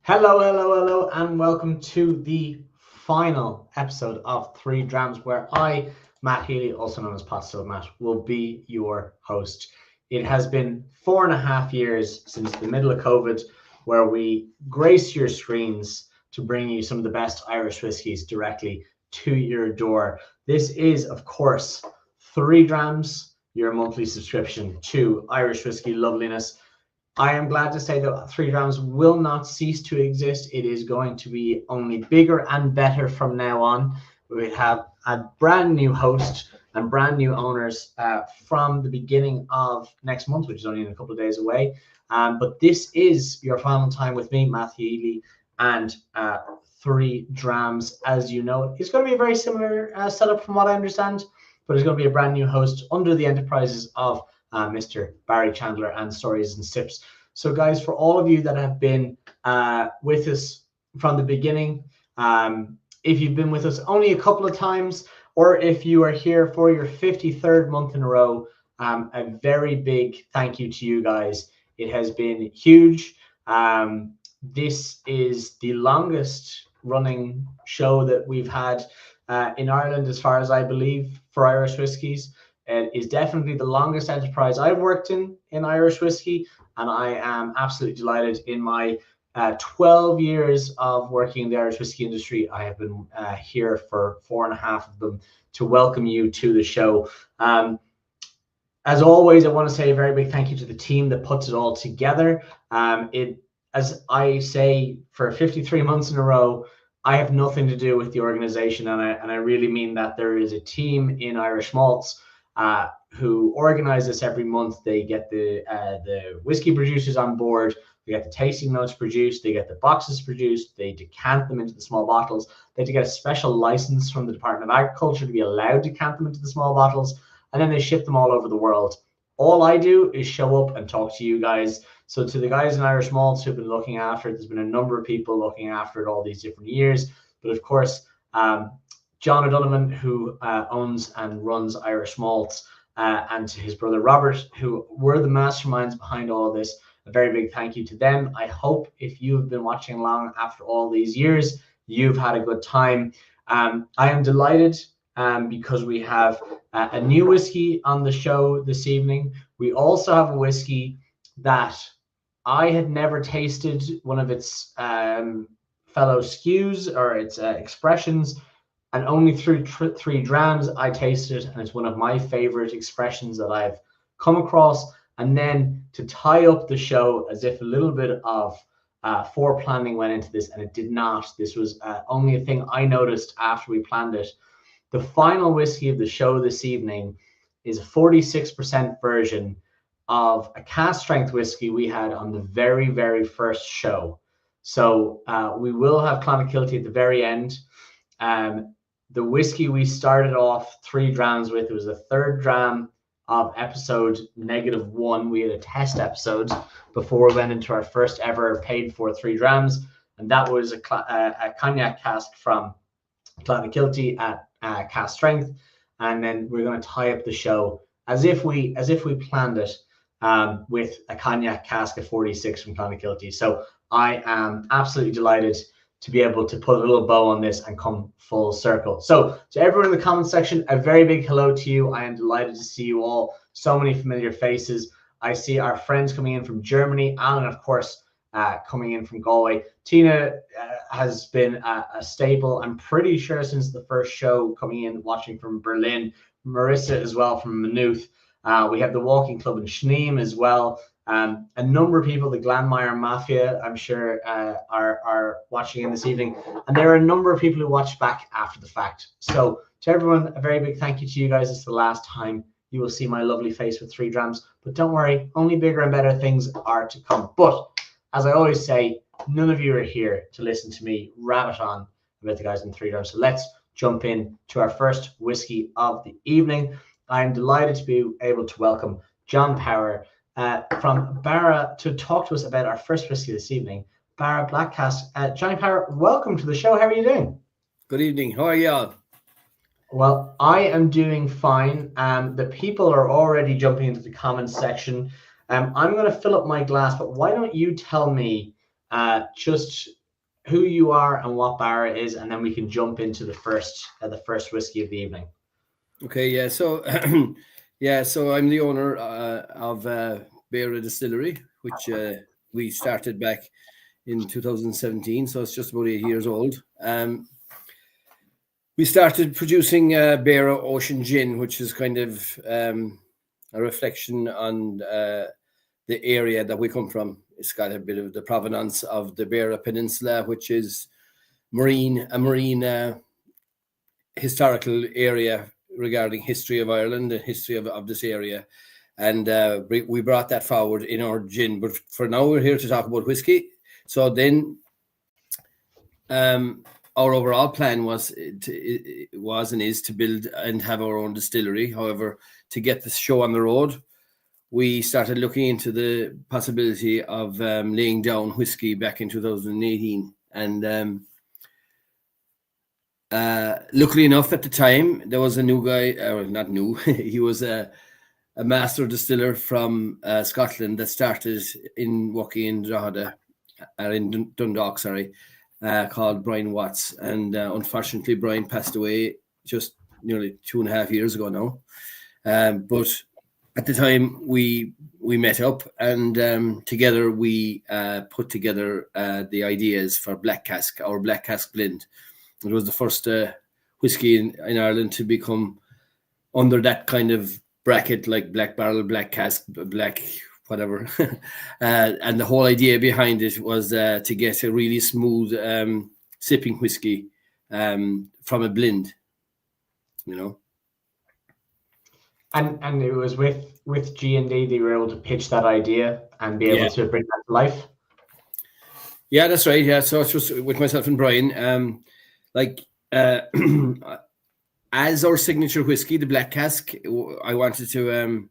Hello, and welcome to the final episode of Three Drams, where I, Matt Healy, also known as Pastel Matt, will be your host. It has been 4.5 years since the middle of COVID, where we grace your screens to bring you some of the best Irish whiskies directly to your door. This is, of course, Three Drams, your monthly subscription to Irish whiskey loveliness. I am glad to say that Three Drams will not cease to exist. It is going to be only bigger and better from now on. We have a brand new host and brand new owners from the beginning of next month, which is only in a couple of days away. But this is your final time with me, Matthew Ely, and Three Drams. As you know, it's going to be a very similar setup from what I understand, but it's going to be a brand new host under the enterprises of Mr. Barry Chandler and Stories and Sips. So guys, for all of you that have been with us from the beginning, if you've been with us only a couple of times, or if you are here for your 53rd month in a row, a very big thank you to you guys. It has been huge. This is the longest running show that we've had in Ireland, as far as I believe, for Irish whiskies. It is definitely the longest enterprise I've worked in Irish whiskey, and I am absolutely delighted. In my 12 years of working in the Irish whiskey industry, I have been here for 4.5 of them to welcome you to the show. As always, I want to say a very big thank you to the team that puts it all together. As I say, for 53 months in a row, I have nothing to do with the organization, and I really mean that. There is a team in Irish Malts who organize this every month. They get the whiskey producers on board, they get the tasting notes produced, they get the boxes produced, they decant them into the small bottles. They have to get a special license from the Department of Agriculture to be allowed to decant them into the small bottles, and then they ship them all over the world. All I do is show up and talk to you guys. So to the guys in Irish Malts who've been looking after it, there's been a number of people looking after it all these different years. But of course, John O'Donovan, who owns and runs Irish Malts, and to his brother Robert, who were the masterminds behind all of this, a very big thank you to them. I hope if you've been watching along after all these years, you've had a good time. I am delighted because we have a new whiskey on the show this evening. We also have a whiskey that I had never tasted, one of its fellow SKUs or its expressions, and only through Three Drams I tasted it, and it's one of my favorite expressions that I've come across. And then to tie up the show, as if a little bit of foreplanning went into this, and it did not. This was only a thing I noticed after we planned it. The final whiskey of the show this evening is a 46% version of a cask strength whiskey we had on the very, very first show. So we will have Clonakilty at the very end. The whiskey we started off Three Drams with, it was the third dram of episode -1. We had a test episode before we went into our first ever paid for Three Drams, and that was a cognac cask from Clonakilty at cask strength. And then we're going to tie up the show as if we planned it, with a cognac cask of 46 from Clonakilty. So I am absolutely delighted to be able to put a little bow on this and come full circle. So to everyone in the comment section, a very big hello to you. I am delighted to see you all. So many familiar faces. I see our friends coming in from Germany, Alan, of course, coming in from Galway. Tina has been a staple, I'm pretty sure, since the first show, coming in, watching from Berlin. Marissa as well from Maynooth. We have the Walking Club in Schneem as well. A number of people, the Glanmire Mafia, I'm sure, are watching in this evening. And there are a number of people who watch back after the fact. So to everyone, a very big thank you to you guys. It's the last time you will see my lovely face with Three Drams. But don't worry, only bigger and better things are to come. But as I always say, none of you are here to listen to me rabbit on about the guys in Three Drams. So let's jump in to our first whiskey of the evening. I am delighted to be able to welcome John Power from Barra to talk to us about our first whiskey this evening, Barra Black Cask. Johnny Power, welcome to the show. How are you doing? Good evening. How are you all? Well, I am doing fine. The people are already jumping into the comments section. I'm going to fill up my glass, but why don't you tell me just who you are and what bar it is, and then we can jump into the first whiskey of the evening. Okay, yeah. So, so I'm the owner of Beara Distillery, which we started back in 2017. So it's just about 8 years old. We started producing Beara Ocean Gin, which is kind of a reflection on the area that we come from. It's got a bit of the provenance of the Beara Peninsula, which is a marine historical area regarding history of Ireland, the history of this area. And we brought that forward in our gin. But for now, we're here to talk about whiskey. So then our overall plan was and is to build and have our own distillery. However, to get the show on the road, we started looking into the possibility of laying down whiskey back in 2018. And luckily enough, at the time, there was a new guy, not new, he was a master distiller from Scotland that started working in Drogheda, or in Dundalk, sorry, called Brian Watts. And unfortunately, Brian passed away just nearly 2.5 years ago now. But at the time, we met up, and together we put together the ideas for Black Cask, our Black Cask blend. It was the first whiskey in Ireland to become under that kind of bracket, like Black Barrel, Black Cask, Black whatever. And the whole idea behind it was to get a really smooth sipping whiskey from a blend, you know. And it was with G&D that you were able to pitch that idea and be able to bring that to life? Yeah, that's right. Yeah, so it's just with myself and Brian. As our signature whiskey, the Black Cask, I wanted to.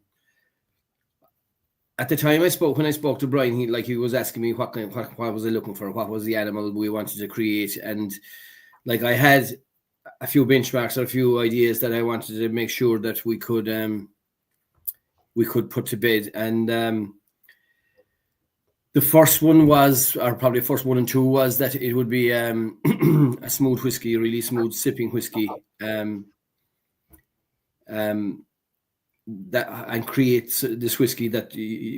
At the time when I spoke to Brian, he was asking me what was I looking for, what was the animal we wanted to create, and like I had a few benchmarks or a few ideas that I wanted to make sure that we could put to bed. And the first one was, or probably first 1 and 2, was that it would be a smooth whiskey, a really smooth sipping whiskey, that and create this whiskey that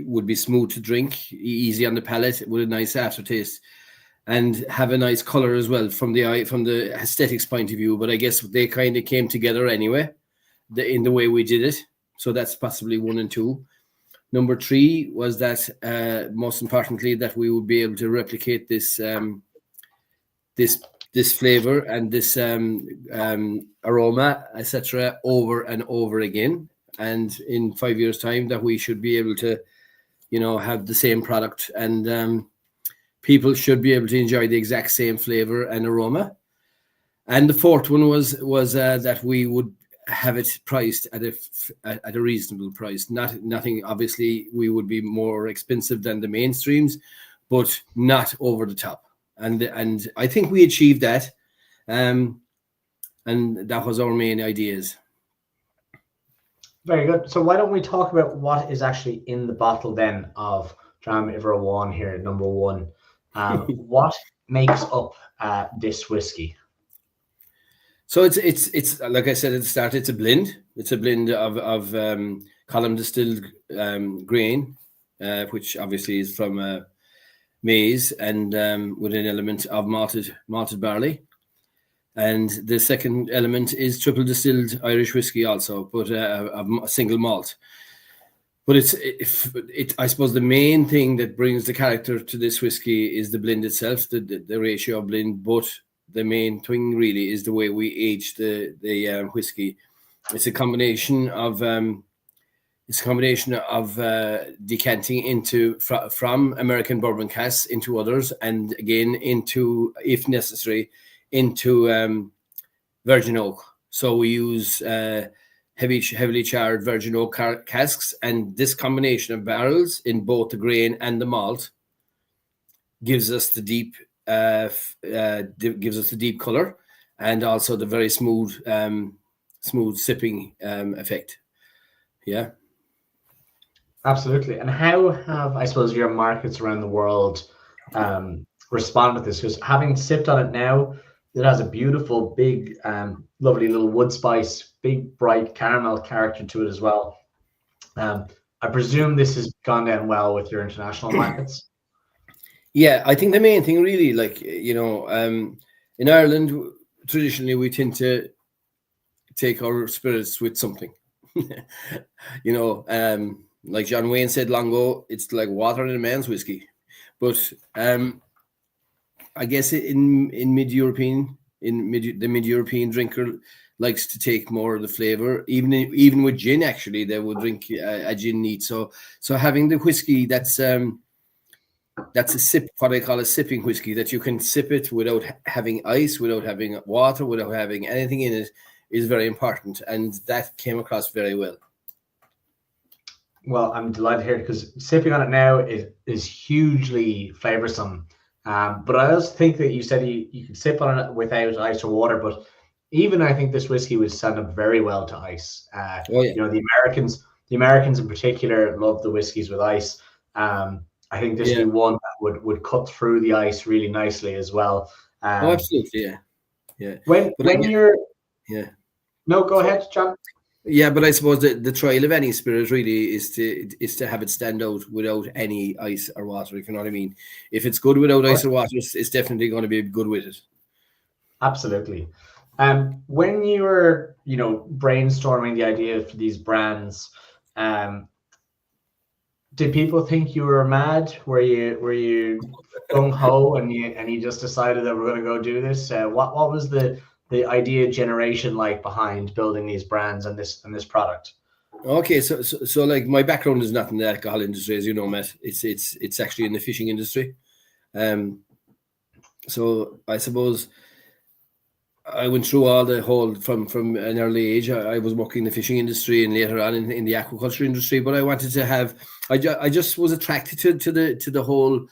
would be smooth to drink, easy on the palate, with a nice aftertaste, and have a nice color as well from the aesthetics point of view. But I guess they kind of came together anyway, in the way we did it. So that's possibly 1 and 2. Number 3 was that, most importantly, that we would be able to replicate this this flavor and this aroma, etc., over and over again. And in 5 years' time, that we should be able to, have the same product, and people should be able to enjoy the exact same flavor and aroma. And the fourth one was that we would have it priced at a reasonable price. Nothing. Obviously, we would be more expensive than the mainstreams, but not over the top. And I think we achieved that, and that was our main ideas. Very good. So why don't we talk about what is actually in the bottle then of Dram Iver One here, number 1. What makes up this whiskey? So it's like I said at the start, it's a blend. It's a blend of column distilled grain, which obviously is from maize, and with an element of malted barley. And the second element is triple distilled Irish whiskey also, but a single malt. But I suppose the main thing that brings the character to this whiskey is the blend itself, the ratio of blend. But the main thing really is the way we age the whiskey. It's a combination of decanting from American bourbon casks into others, and again into, if necessary, into virgin oak. So we use heavily charred virgin oak casks, and this combination of barrels in both the grain and the malt gives us the deep color, and also the very smooth sipping effect. Yeah, absolutely. And how have, I suppose, your markets around the world respond with this, because having sipped on it now, it has a beautiful, big, lovely little wood spice, big, bright caramel character to it as well. I presume this has gone down well with your international markets. Yeah, I think the main thing really, like, in Ireland, traditionally we tend to take our spirits with something. Like John Wayne said long ago, it's like water in a man's whiskey. But I guess the mid-European drinker likes to take more of the flavor. Even with gin, actually, they would drink a gin neat. So having the whiskey that's a sip, what I call a sipping whiskey, that you can sip it without having ice, without having water, without having anything in it, is very important, and that came across very well. Well, I'm delighted to hear it, because sipping on it now is hugely flavoursome. But I also think that you said you could sip on it without ice or water, but even I think this whiskey would stand up very well to ice. The Americans in particular love the whiskeys with ice. I think this would be one that would cut through the ice really nicely as well. Absolutely, yeah. No, go ahead, John. Yeah, but I suppose the trial of any spirit really is to have it stand out without any ice or water, if you know what I mean. If it's good without ice or water, it's definitely going to be good with it. Absolutely. When you were, brainstorming the idea for these brands, did people think you were mad? Were you gung ho and you just decided that we're going to go do this? What was the idea generation like behind building these brands and this product? Okay, so like my background is not in the alcohol industry, as you know, Matt. It's actually in the fishing industry. So I suppose I went through all the whole from an early age. I was working in the fishing industry and later on in the aquaculture industry. But I wanted to have. I just was attracted to the whole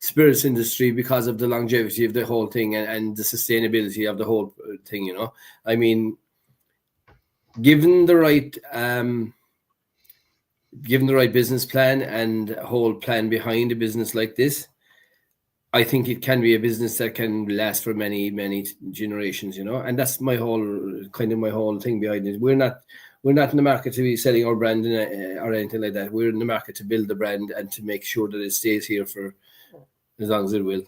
spirits industry because of the longevity of the whole thing and the sustainability of the whole thing. I mean, given the right business plan and whole plan behind a business like this, I think it can be a business that can last for many, many generations, and that's my whole thing behind it. We're not in the market to be selling our brand or anything like that. We're in the market to build the brand and to make sure that it stays here for as long as it will.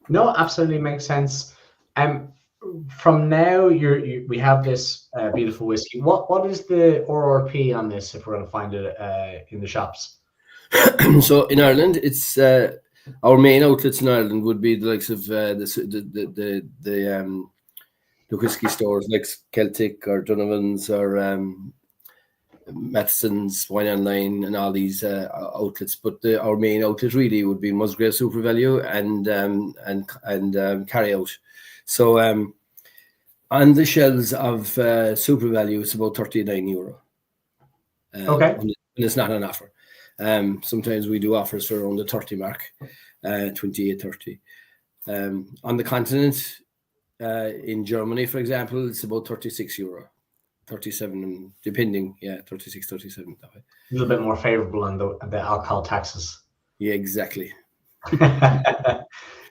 No, absolutely makes sense. From now, we have this beautiful whiskey. What is the RRP on this, if we're going to find it in the shops? So in Ireland, it's our main outlets in Ireland would be the likes of the whiskey stores like Celtic or Donovan's or Matheson's, Wine Online, and all these outlets. But our main outlet really would be Musgrave Super Value and Carry Out. So on the shelves of Super Value, it's about €39. Okay. And it's not an offer. Sometimes we do offers for around the 30 mark, 28, 30. On the continent, in Germany, for example, it's about €36, 37, depending, 36, 37. That way. A little bit more favorable on the alcohol taxes. Yeah, exactly.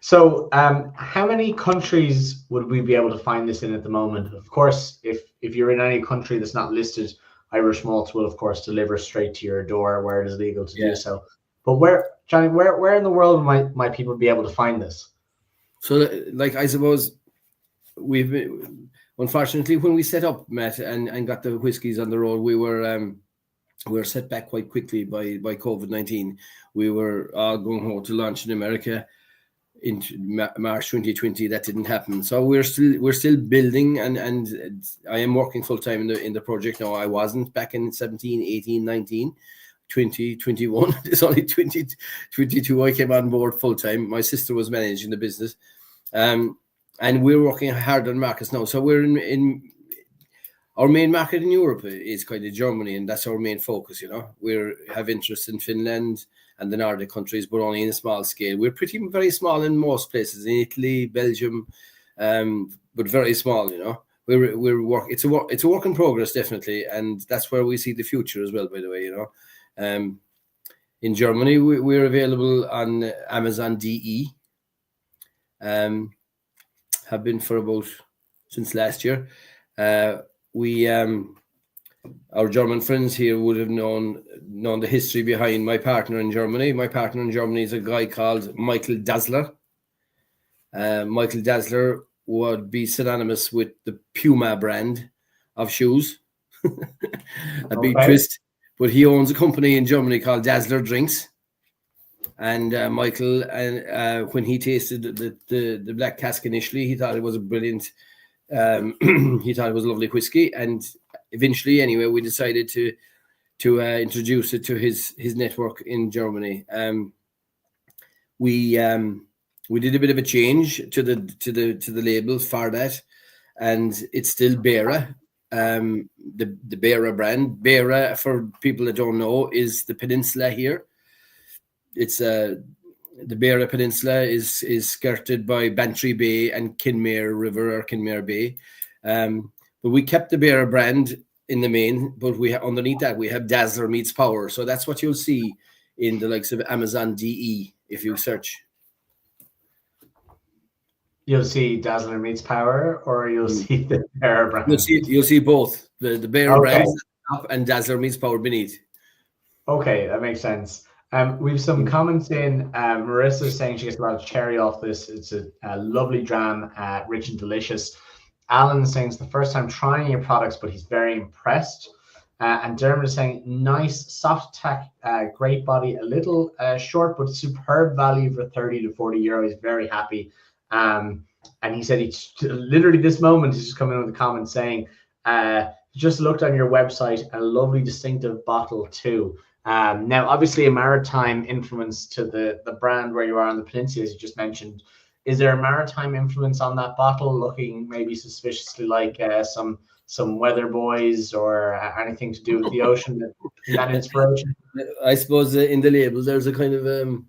So, how many countries would we be able to find this in at the moment? Of course, if you're in any country that's not listed, Irish Malts will, of course, deliver straight to your door where it is legal to do so. But Johnny, where in the world might people be able to find this? So, like, I suppose unfortunately, when we set up, Matt, and got the whiskies on the road, we were set back quite quickly by COVID-19. We were all going home to launch in America in March 2020. That didn't happen. So we're still building, and I am working full time in the project now. I wasn't back in 17, 18, 19, 20, 21. It's only 2022 I came on board full time. My sister was managing the business. And we're working hard on markets now. So we're in our main market in Europe is kind of Germany, and that's our main focus. We have interest in Finland and the Nordic countries, but only in a small scale. We're very small in most places, in Italy, Belgium, but very small. It's a work in progress, definitely, and that's where we see the future as well. By the way, in Germany we're available on Amazon DE. have been for about since last year. We our German friends here would have known the history behind my partner in Germany. My partner in Germany is a guy called Michael Dassler. Michael Dassler would be synonymous with the Puma brand of shoes. A big twist, but he owns a company in Germany called Dassler Drinks. And Michael, when he tasted the Black Cask initially, he thought it was a brilliant. He thought it was a lovely whiskey, and eventually, anyway, we decided to introduce it to his network in Germany. We did a bit of a change to the label for that, and it's still Bera. The Bera brand. Bera, for people that don't know, is the peninsula here. It's the Bera Peninsula is skirted by Bantry Bay and Kinmare River or Kinmare Bay. But we kept the Bera brand in the main, but we underneath that we have Dazzler meets Power. So that's what you'll see in the likes of Amazon DE if you search. You'll see Dazzler meets Power, or you'll see the Bera brand. You'll see both the Bera brand up and Dazzler meets Power beneath. Okay, that makes sense. We've some comments in. Marissa's saying she gets a lot of cherry off this. It's a lovely dram, rich and delicious. Alan's saying it's the first time trying your products, but he's very impressed. And Dermot is saying nice, soft tack, great body, a little short, but superb value for 30 to 40 euro. He's very happy. And he said he literally this moment he's just coming in with a comment saying, just looked on your website, a lovely distinctive bottle too. Now, obviously, a maritime influence to the brand where you are on the peninsula, as you just mentioned. Is there a maritime influence on that bottle, looking maybe suspiciously like some weather boys or anything to do with the ocean? That inspiration? I suppose in the label there's a kind of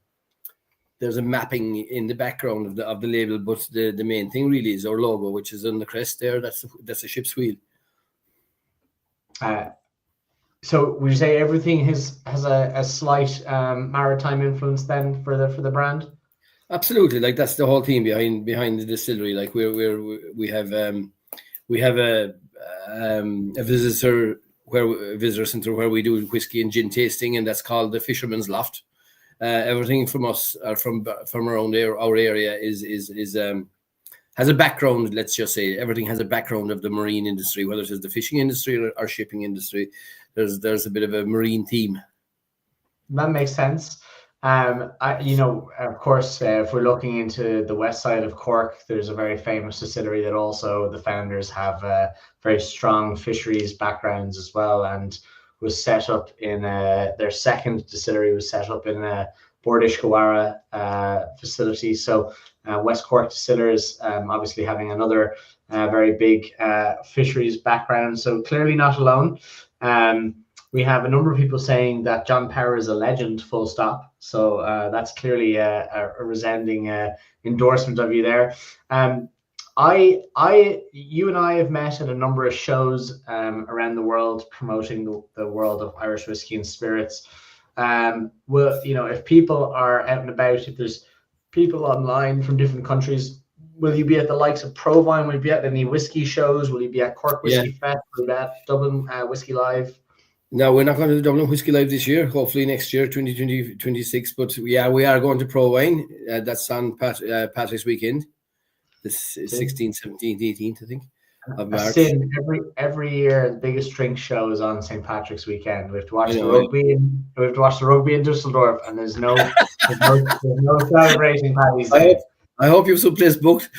there's a mapping in the background of the label, but the main thing really is our logo, which is on the crest there. That's a ship's wheel. So would you say everything has a slight maritime influence then for the brand? Absolutely, like that's the whole theme behind the distillery. Like we have a visitor center where we do whiskey and gin tasting, and that's called the Fisherman's Loft. Everything from us from around our area is has a background. Let's just say everything has a background of the marine industry, whether it is the fishing industry or shipping industry. There's a bit of a marine theme. That makes sense. Of course, if we're looking into the west side of Cork, there's a very famous distillery that also the founders have very strong fisheries backgrounds as well, and was set up in their second distillery was set up in a Bordishkawara facility. So West Cork Distillers obviously having another very big fisheries background. So clearly not alone. We have a number of people saying that John Power is a legend, full stop. So that's clearly a resounding endorsement of you there. You and I have met at a number of shows around the world promoting the world of Irish whiskey and spirits. Well, if people are out and about, if there's people online from different countries, will you be at the likes of Provine? Will you be at any whiskey shows? Will you be at Cork Whiskey Fest? Will you be at Dublin Whiskey Live? No, we're not going to the Dublin Whiskey Live this year. Hopefully next year, 2026. But yeah, we are going to Provine. That's on Patrick's weekend, the 16th, 17th, 18th, I think, of March. Every year, the biggest drink show is on St. Patrick's weekend. We have to watch the rugby. We have to watch the rugby in Dusseldorf, and there's no celebrating Paddy's Day. I hope you have some place booked.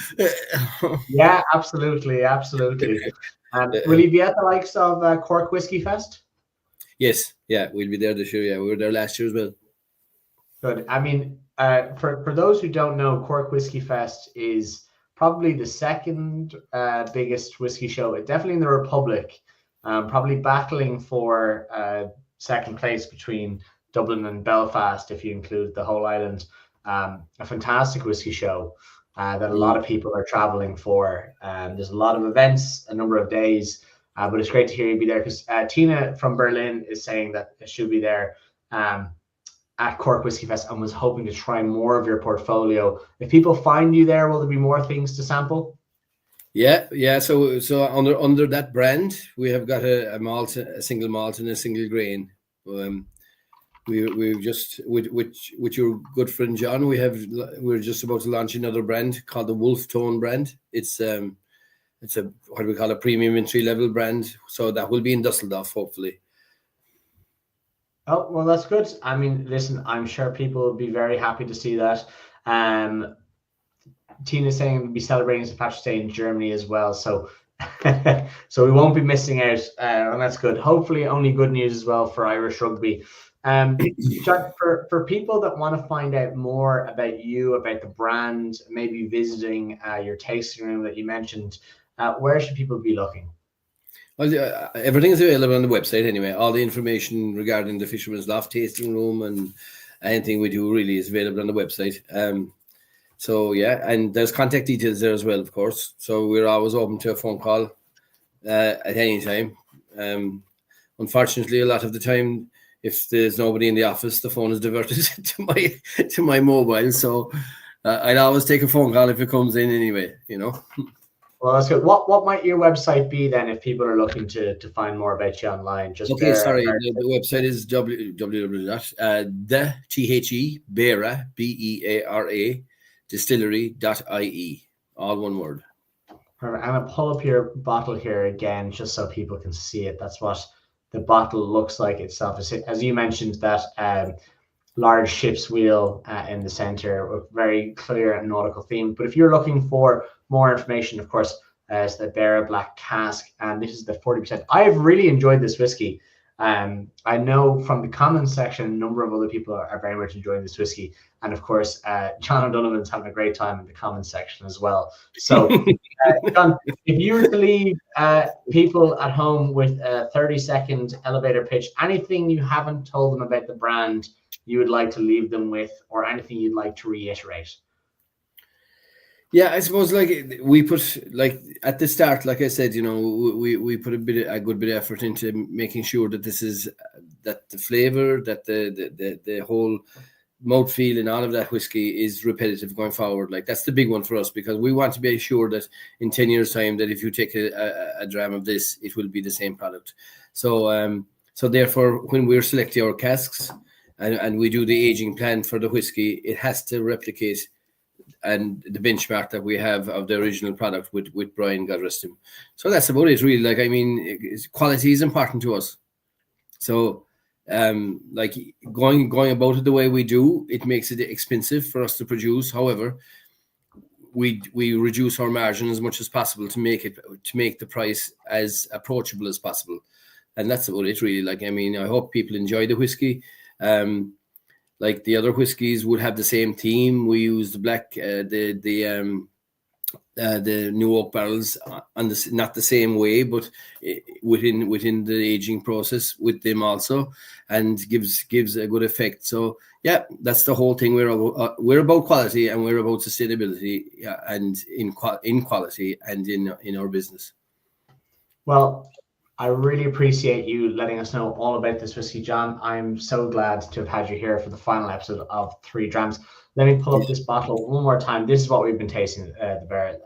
Yeah, absolutely. Will you be at the likes of Cork Whiskey Fest? Yes, yeah, we'll be there this year. Yeah, we were there last year as well. Good. I mean, for those who don't know, Cork Whiskey Fest is probably the second biggest whiskey show, definitely in the Republic, probably battling for second place between Dublin and Belfast, if you include the whole island. A fantastic whiskey show that a lot of people are traveling for. There's a lot of events, a number of days. But it's great to hear you be there, because Tina from Berlin is saying that she'll be there. at Cork Whiskey Fest and was hoping to try more of your portfolio, if people find you there, will there be more things to sample? Yeah. So under that brand, we have got a malt, a single malt, and a single grain. We've just with your good friend John, we're just about to launch another brand called the Wolf Tone brand. It's a what we call a premium entry level brand. So that will be in Dusseldorf, hopefully. Oh, well, that's good. I mean, listen, I'm sure people will be very happy to see that. Tina's saying we'll be celebrating St. Patrick's Day in Germany as well. So so we won't be missing out, and that's good. Hopefully only good news as well for Irish rugby. John, for people that want to find out more about you, about the brand, maybe visiting your tasting room that you mentioned, where should people be looking? Well, everything is available on the website anyway. All the information regarding the Fisherman's Loft tasting room and anything we do really is available on the website. So yeah, and there's contact details there as well, of course. So we're always open to a phone call at any time. Unfortunately, a lot of the time, if there's nobody in the office, the phone is diverted to my mobile. So I'd always take a phone call if it comes in anyway, you know. Well, that's good. What might your website be then if people are looking to find more about you online? Just okay, sorry. The website is www.Beara, BEARA, distillery.ie, all one word. Perfect. I'm gonna pull up your bottle here again, just so people can see it. That's what the bottle looks like itself. As you mentioned, that large ship's wheel in the center, very clear nautical theme. But if you're looking for more information, of course, it's the Beara Black Cask, and this is the 40%. I have really enjoyed this whiskey. I know from the comments section, a number of other people are very much enjoying this whiskey. And of course, John O'Donovan's having a great time in the comments section as well. So, John, if you were to leave people at home with a 30-second elevator pitch, anything you haven't told them about the brand you would like to leave them with, or anything you'd like to reiterate? Yeah, I suppose like we put, like at the start, like I said, you know, we put a good bit of effort into making sure that that the flavor, that the whole mouthfeel and all of that whiskey is repetitive going forward. Like that's the big one for us, because we want to be sure that in 10 years time that if you take a dram of this, it will be the same product. So so therefore, when we're selecting our casks and we do the aging plan for the whiskey, it has to replicate and the benchmark that we have of the original product with Brian, God rest him. So that's about it, really. Like, I mean, quality is important to us. So, like going about it the way we do, it makes it expensive for us to produce. However, we reduce our margin as much as possible to make the price as approachable as possible, and that's about it, really. Like, I mean, I hope people enjoy the whiskey. Like the other whiskies would have the same theme. We use the black, the new oak barrels on not the same way, but within the aging process with them also, and gives a good effect. So yeah, that's the whole thing. We're about quality, and we're about sustainability, and in quality and in our business. Well, I really appreciate you letting us know all about this whiskey, John. I'm so glad to have had you here for the final episode of 3 Drams. Let me pull up this bottle one more time. This is what we've been tasting, the Beara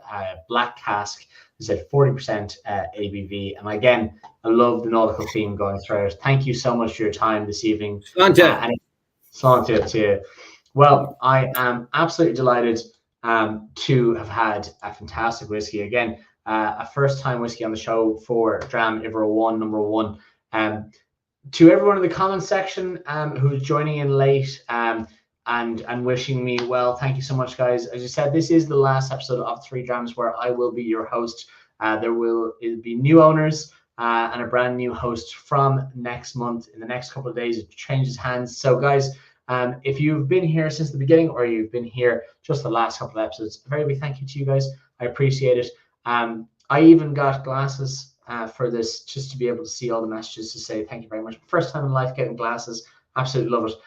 Black Cask. It's at 40% ABV. And again, I love the nautical theme going through it. Thank you so much for your time this evening. Slán to you. Well, I am absolutely delighted to have had a fantastic whiskey. Again, a first-time whiskey on the show for Dram Ivor 1, number 1. To everyone in the comments section who's joining in late and wishing me well, thank you so much, guys. As you said, this is the last episode of 3 Drams where I will be your host. It'll be new owners and a brand new host from next month. In the next couple of days, it changes hands. So, guys, if you've been here since the beginning, or you've been here just the last couple of episodes, a very big thank you to you guys. I appreciate it. I even got glasses for this, just to be able to see all the messages to say thank you very much. First time in life getting glasses. Absolutely love it.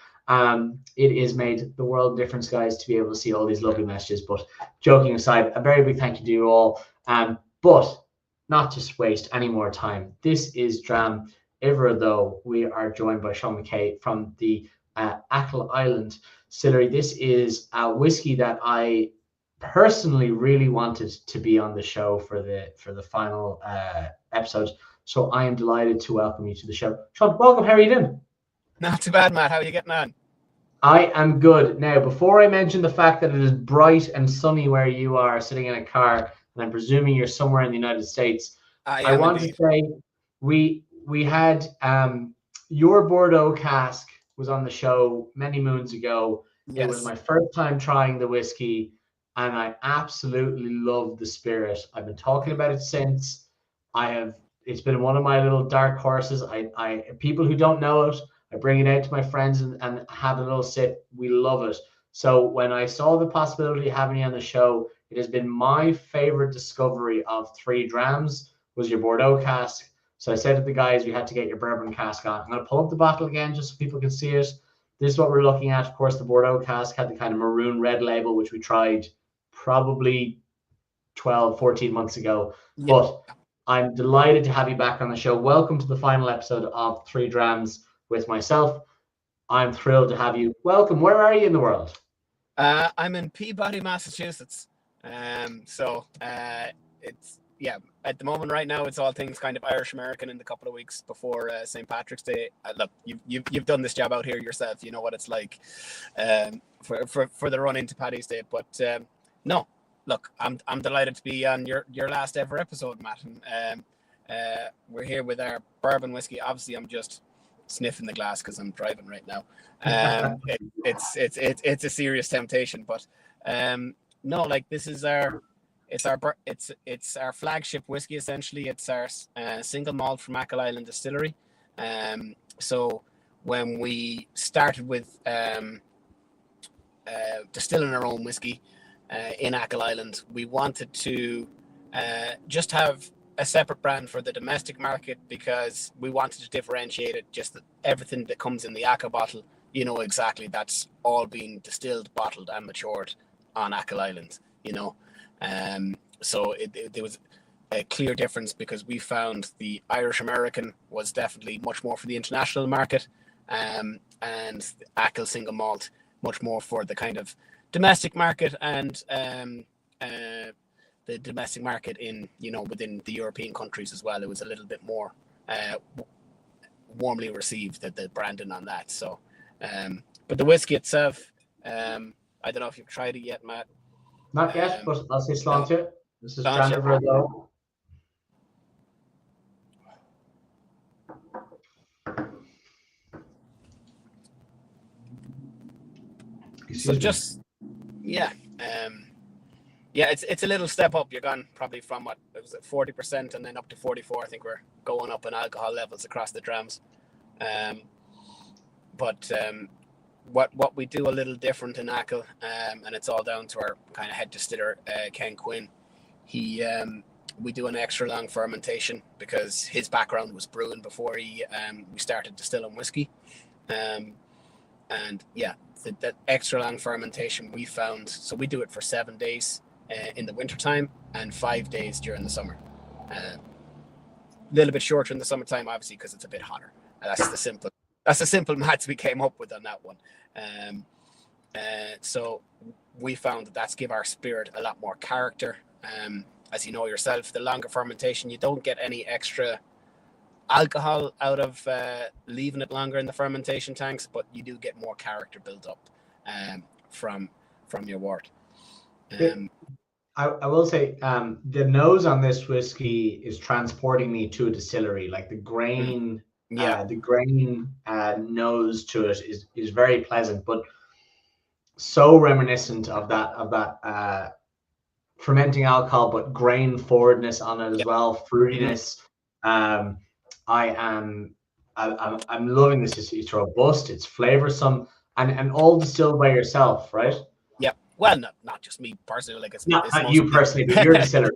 It has made the world of difference, guys, to be able to see all these lovely messages. But joking aside, a very big thank you to you all. But not to waste any more time. This is Dram Ivor, though. We are joined by Sean McKay from the Achill Island Distillery. This is a whiskey that I personally really wanted to be on the show for the final episode. So I am delighted to welcome you to the show. Sean, welcome. How are you doing? Not too bad, Matt. How are you getting on? I am good. Now, before I mention the fact that it is bright and sunny where you are sitting in a car, and I'm presuming you're somewhere in the United States, I want to say we had your Bordeaux cask was on the show many moons ago. Yes. It was my first time trying the whiskey, and I absolutely love the spirit. I've been talking about it since. It's been one of my little dark horses. I people who don't know it, I bring it out to my friends and have a little sip. We love it. So when I saw the possibility of having you on the show, it has been my favorite discovery of 3 Drams was your Bordeaux cask. So I said to the guys, we had to get your bourbon cask on. I'm going to pull up the bottle again just so people can see it. This is what we're looking at. Of course, the Bordeaux cask had the kind of maroon red label, which we tried probably 12, 14 months ago. Yep. But I'm delighted to have you back on the show. Welcome to the final episode of 3 Drams with myself. I'm thrilled to have you. Welcome. Where are you in the world? I'm in Peabody, Massachusetts. It's at the moment right now it's all things kind of Irish American in the couple of weeks before St. Patrick's Day. Look, you've done this job out here yourself. You know what it's like for the run into Paddy's Day. But no, look, I'm delighted to be on your last ever episode, Matt. And we're here with our bourbon whiskey. Obviously, I'm just sniffing the glass because I'm driving right now. It's a serious temptation, but no, like this is our flagship whiskey essentially. It's our single malt from Achill Island Distillery. So when we started with distilling our own whiskey in Achill Island, we wanted to just have a separate brand for the domestic market because we wanted to differentiate it. Just that everything that comes in the Achill bottle, you know exactly that's all being distilled, bottled, and matured on Achill Island. You know, so there was a clear difference because we found the Irish American was definitely much more for the international market, and the Achill single malt much more for the kind of domestic market and the domestic market in, you know, within the European countries as well. It was a little bit more warmly received, the branding on that. So, but the whiskey itself, I don't know if you've tried it yet, Matt. Not yet, but I'll say sláinte. This is Brandon Bordeaux. So just, it's a little step up. You're gone probably from what it was at 40% and then up to 44. I think we're going up in alcohol levels across the Drams. But what we do a little different in Achill, and it's all down to our kind of head distiller, Ken Quinn. We do an extra long fermentation because his background was brewing before we started distilling whiskey. That extra long fermentation we found, so we do it for 7 days in the wintertime and 5 days during the summer. A little bit shorter in the summertime, obviously, because it's a bit hotter. That's the simple maths we came up with on that one. So we found that's give our spirit a lot more character. As you know yourself, the longer fermentation, you don't get any extra alcohol out of leaving it longer in the fermentation tanks, but you do get more character built up from your wort. I will say the nose on this whiskey is transporting me to a distillery. Like the grain, nose to it is very pleasant, but so reminiscent of that fermenting alcohol, but grain forwardness on it as well, fruitiness. I'm loving this. It's robust, it's flavorsome, and all distilled by yourself, right? Yeah. Well, not just me personally. Like it's not you personally, but you're a distiller.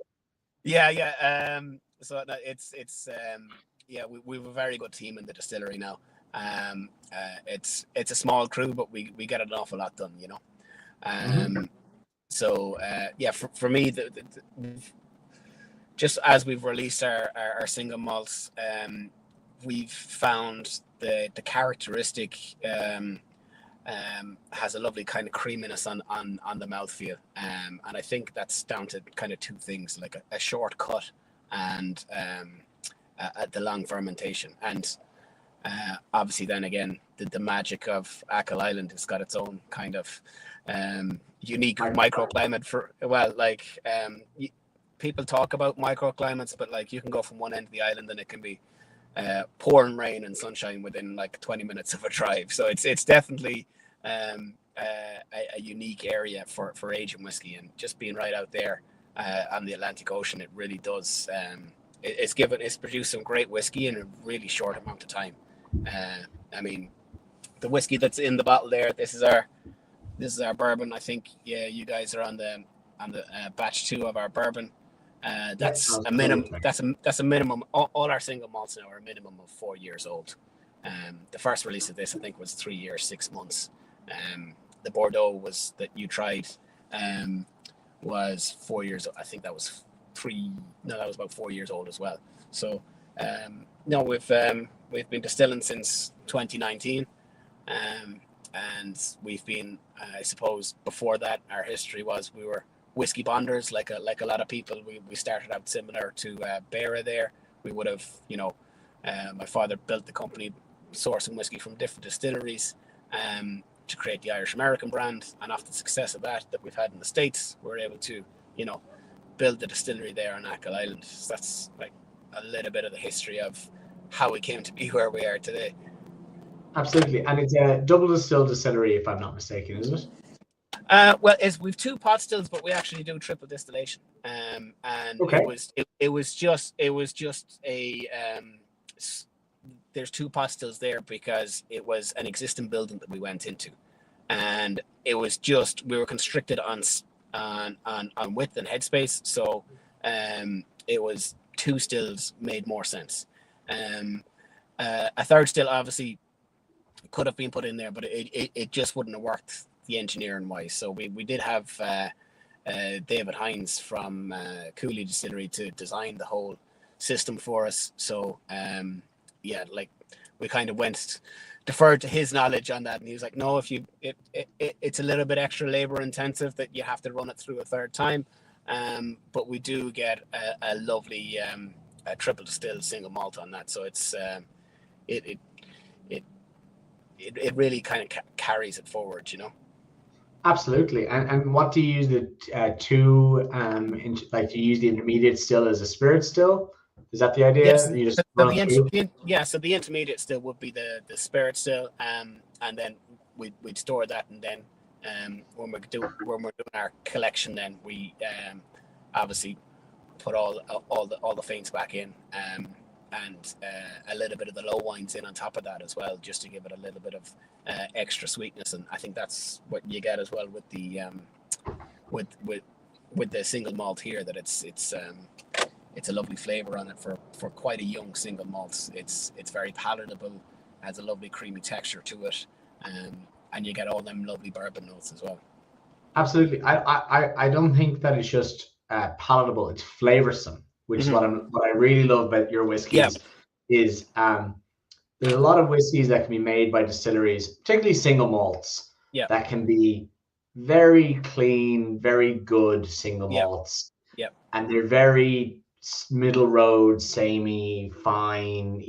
Yeah. So it's we have a very good team in the distillery now. It's a small crew, but we get an awful lot done, you know. So for me, just as we've released our single malts, we've found the characteristic has a lovely kind of creaminess on the mouthfeel. And I think that's down to kind of two things, like a short cut and the long fermentation. And obviously then again, the magic of Achill Island has got its own kind of unique microclimate for, well, like people talk about microclimates, but like you can go from one end of the island and it can be pouring rain and sunshine within like 20 minutes of a drive. So it's definitely a unique area for aging whiskey, and just being right out there on the Atlantic Ocean, it really does. It's produced some great whiskey in a really short amount of time. I mean, the whiskey that's in the bottle there, this is our bourbon. I think, yeah, you guys are on the batch 2 of our bourbon. That's a minimum. That's a minimum. All our single malts now are a minimum of 4 years old. The first release of this, I think, was 3 years 6 months. The Bordeaux that you tried was 4 years. I think that was that was about 4 years old as well. So no, we've been distilling since 2019, and we've been, I suppose, before that, our history was we were whiskey bonders, like a lot of people. We started out similar to Bera there. We would have, my father built the company sourcing whiskey from different distilleries to create the Irish American brand, and off the success of that we've had in the States, we're able to, build the distillery there on Achill Island. So that's like a little bit of the history of how we came to be where we are today. Absolutely. And it's a double distilled distillery, if I'm not mistaken, isn't it? Well, we've 2 pot stills, but we actually do triple distillation. And okay. it was just a there's 2 pot stills there because it was an existing building that we went into, and it was just, we were constricted on width and headspace, so it was 2 stills made more sense. A third still obviously could have been put in there, but it just wouldn't have worked the engineering wise. So we did have David Hines from Cooley Distillery to design the whole system for us. So yeah, like we kind of deferred to his knowledge on that, and he was like, no, it's a little bit extra labor intensive that you have to run it through a third time, but we do get a lovely triple distilled single malt on that. So it's it really kind of carries it forward, Absolutely. And what do you use the do you use the intermediate still as a spirit still? Is that the idea? Yes. You just So the intermediate still would be the spirit still, and then we'd store that, and then when we're doing our collection, then we obviously put all the faints back in, and a little bit of the low wines in on top of that as well, just to give it a little bit of extra sweetness. And I think that's what you get as well with the with the single malt here, that it's a lovely flavor on it for quite a young single malt. It's very palatable, has a lovely creamy texture to it, and you get all them lovely bourbon notes as well. Absolutely. I don't think that it's just palatable, it's flavorsome, which is what I really love about your whiskeys. Is there's a lot of whiskeys that can be made by distilleries, particularly single malts, that can be very clean, very good single malts, and they're very middle road, samey, fine.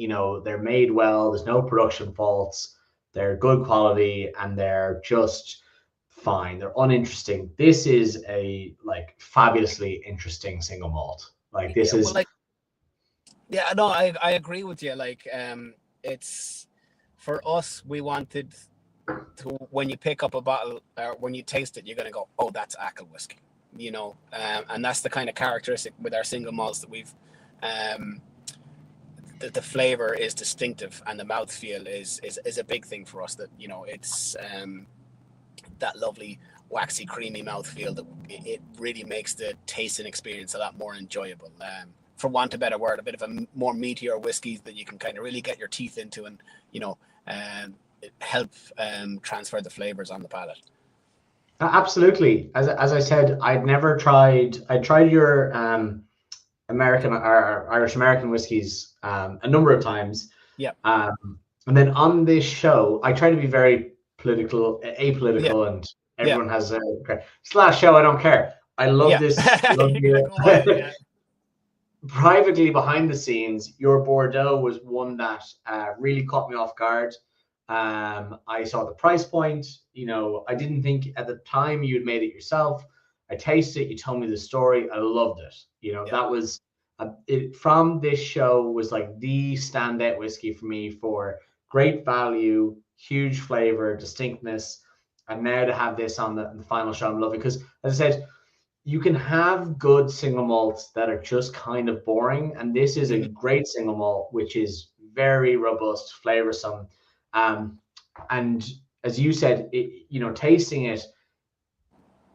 They're made well. There's no production faults. They're good quality, and they're just fine. They're uninteresting. This is a fabulously interesting single malt. This is. I agree with you. It's for us. We wanted to, when you pick up a bottle or when you taste it, you're gonna go, "Oh, that's Achill whiskey." And that's the kind of characteristic with our single malts that we've. The flavor is distinctive, and the mouthfeel is a big thing for us. That it's that lovely waxy, creamy mouthfeel that it really makes the tasting experience a lot more enjoyable. For want of a better word, a bit of a more meatier whiskey that you can kind of really get your teeth into, and help transfer the flavors on the palate. Absolutely. As I said, I tried your American or Irish American whiskeys a number of times. Yeah. And then on this show, I try to be very apolitical, and Yeah. everyone has a. Okay. It's the last show. I don't care. I love this. Love You're gonna you. go wild, yeah. Privately behind the scenes, your Bordeaux was one that really caught me off guard. I saw the price point. You know, I didn't think at the time you had made it yourself. I tasted it. You told me the story. I loved it. You know, Yeah. that was it from this show was like the standout whiskey for me for great value, huge flavor, distinctness. And now to have this on the final show, I'm loving because, as I said, you can have good single malts that are just kind of boring, and this is a great single malt which is very robust, flavorsome, and as you said, tasting it,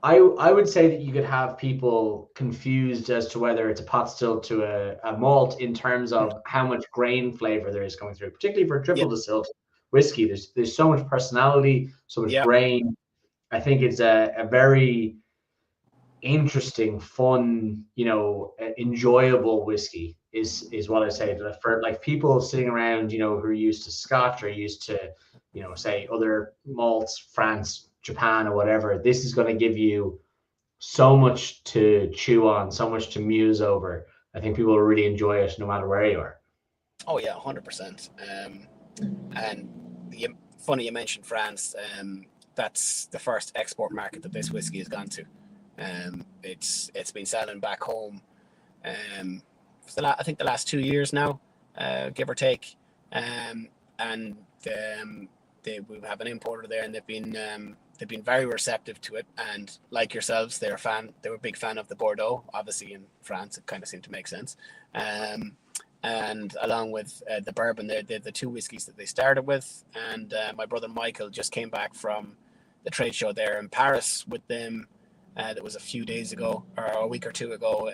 I would say that you could have people confused as to whether it's a pot still to a malt in terms of how much grain flavor there is coming through, particularly for triple distilled whiskey. There's so much personality, so much grain. I think it's a very interesting, fun, enjoyable whiskey is what I say. For like people sitting around, who are used to Scotch or used to, say other malts, France, Japan, or whatever. This is going to give you so much to chew on, so much to muse over. I think people will really enjoy it no matter where you are. Oh yeah, 100%. And funny you mentioned France. That's the first export market that this whiskey has gone to. It's been selling back home. I think the last 2 years now, give or take. And we have an importer there, and they've been very receptive to it. And like yourselves, they were a big fan of the Bordeaux. Obviously, in France, it kind of seemed to make sense. And along with the bourbon, they're the two whiskeys that they started with. And my brother Michael just came back from the trade show there in Paris with them. That was a few days ago, or a week or two ago,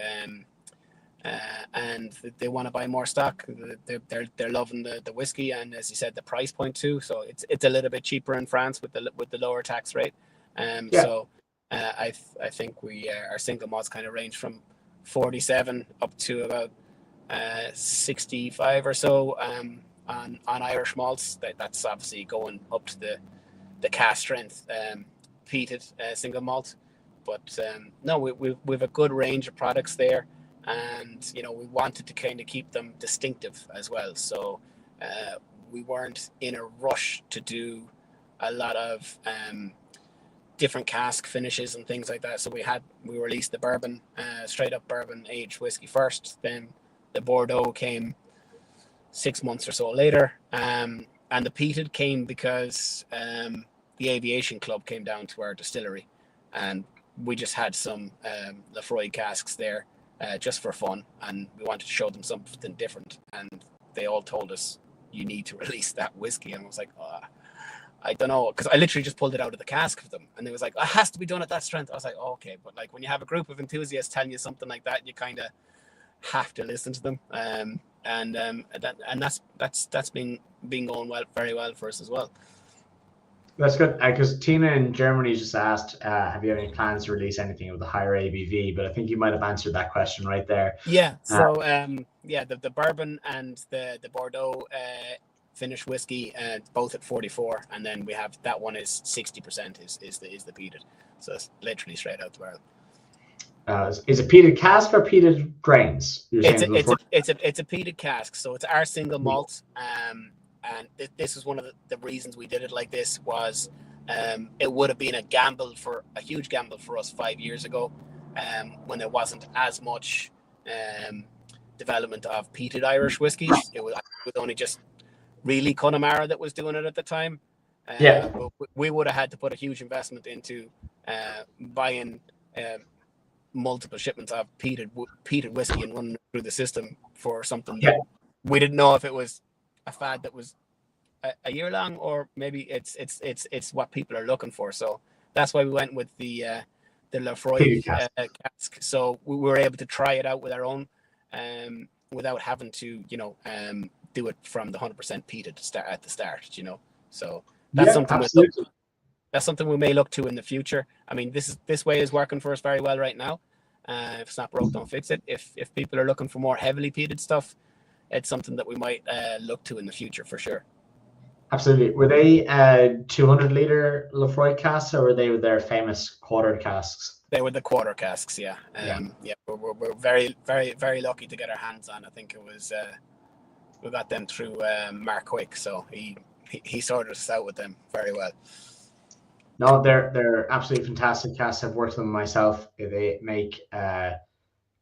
and they want to buy more stock. They're loving the whiskey, and as you said, the price point too. So it's a little bit cheaper in France with the lower tax rate. So I think our single malts kind of range from 47 up to about 65 or so on Irish malts. That's obviously going up to the cask strength peated single malt. But no, we've a good range of products there, and we wanted to kind of keep them distinctive as well. So we weren't in a rush to do a lot of different cask finishes and things like that. So we released the bourbon, straight up bourbon aged whiskey first. Then the Bordeaux came 6 months or so later, and the peated came because the Aviation Club came down to our distillery, and we just had some Lefroy casks there just for fun, and we wanted to show them something different. And they all told us, you need to release that whiskey. And I was like, I don't know, because I literally just pulled it out of the cask for them, and they was like, it has to be done at that strength. I was like, okay, but like when you have a group of enthusiasts telling you something like that, you kind of have to listen to them. And that's been going very well for us as well. That's good, because Tina in Germany just asked, have you any plans to release anything with a higher ABV? But I think you might have answered that question right there. Yeah. So the bourbon and the Bordeaux finished whiskey, both at 44, and then we have that one is 60% is the peated. So it's literally straight out the barrel. Is it peated cask or peated grains? It's a peated cask, so it's our single malt. And this is one of the reasons we did it like this was it would have been a huge gamble for us 5 years ago when there wasn't as much development of peated Irish whiskies. It was only just really Connemara that was doing it at the time. We would have had to put a huge investment into buying multiple shipments of peated whiskey and running through the system for something that we didn't know if it was a fad that was a year long, or maybe it's what people are looking for. So that's why we went with the Lefroy cask. So we were able to try it out with our own, without having to do it from the 100% peated at the start. So that's something we may look to in the future. I mean, this way is working for us very well right now. If it's not broke, don't fix it. If people are looking for more heavily peated stuff, it's something that we might look to in the future for sure. Absolutely. Were they 200-liter Lefroy casks, or were they their famous quarter casks? They were the quarter casks, yeah. We're very, very, very lucky to get our hands on. I think it was we got them through Mark Quick, so he sorted us out with them very well. No, they're absolutely fantastic casks. I've worked with them myself. They make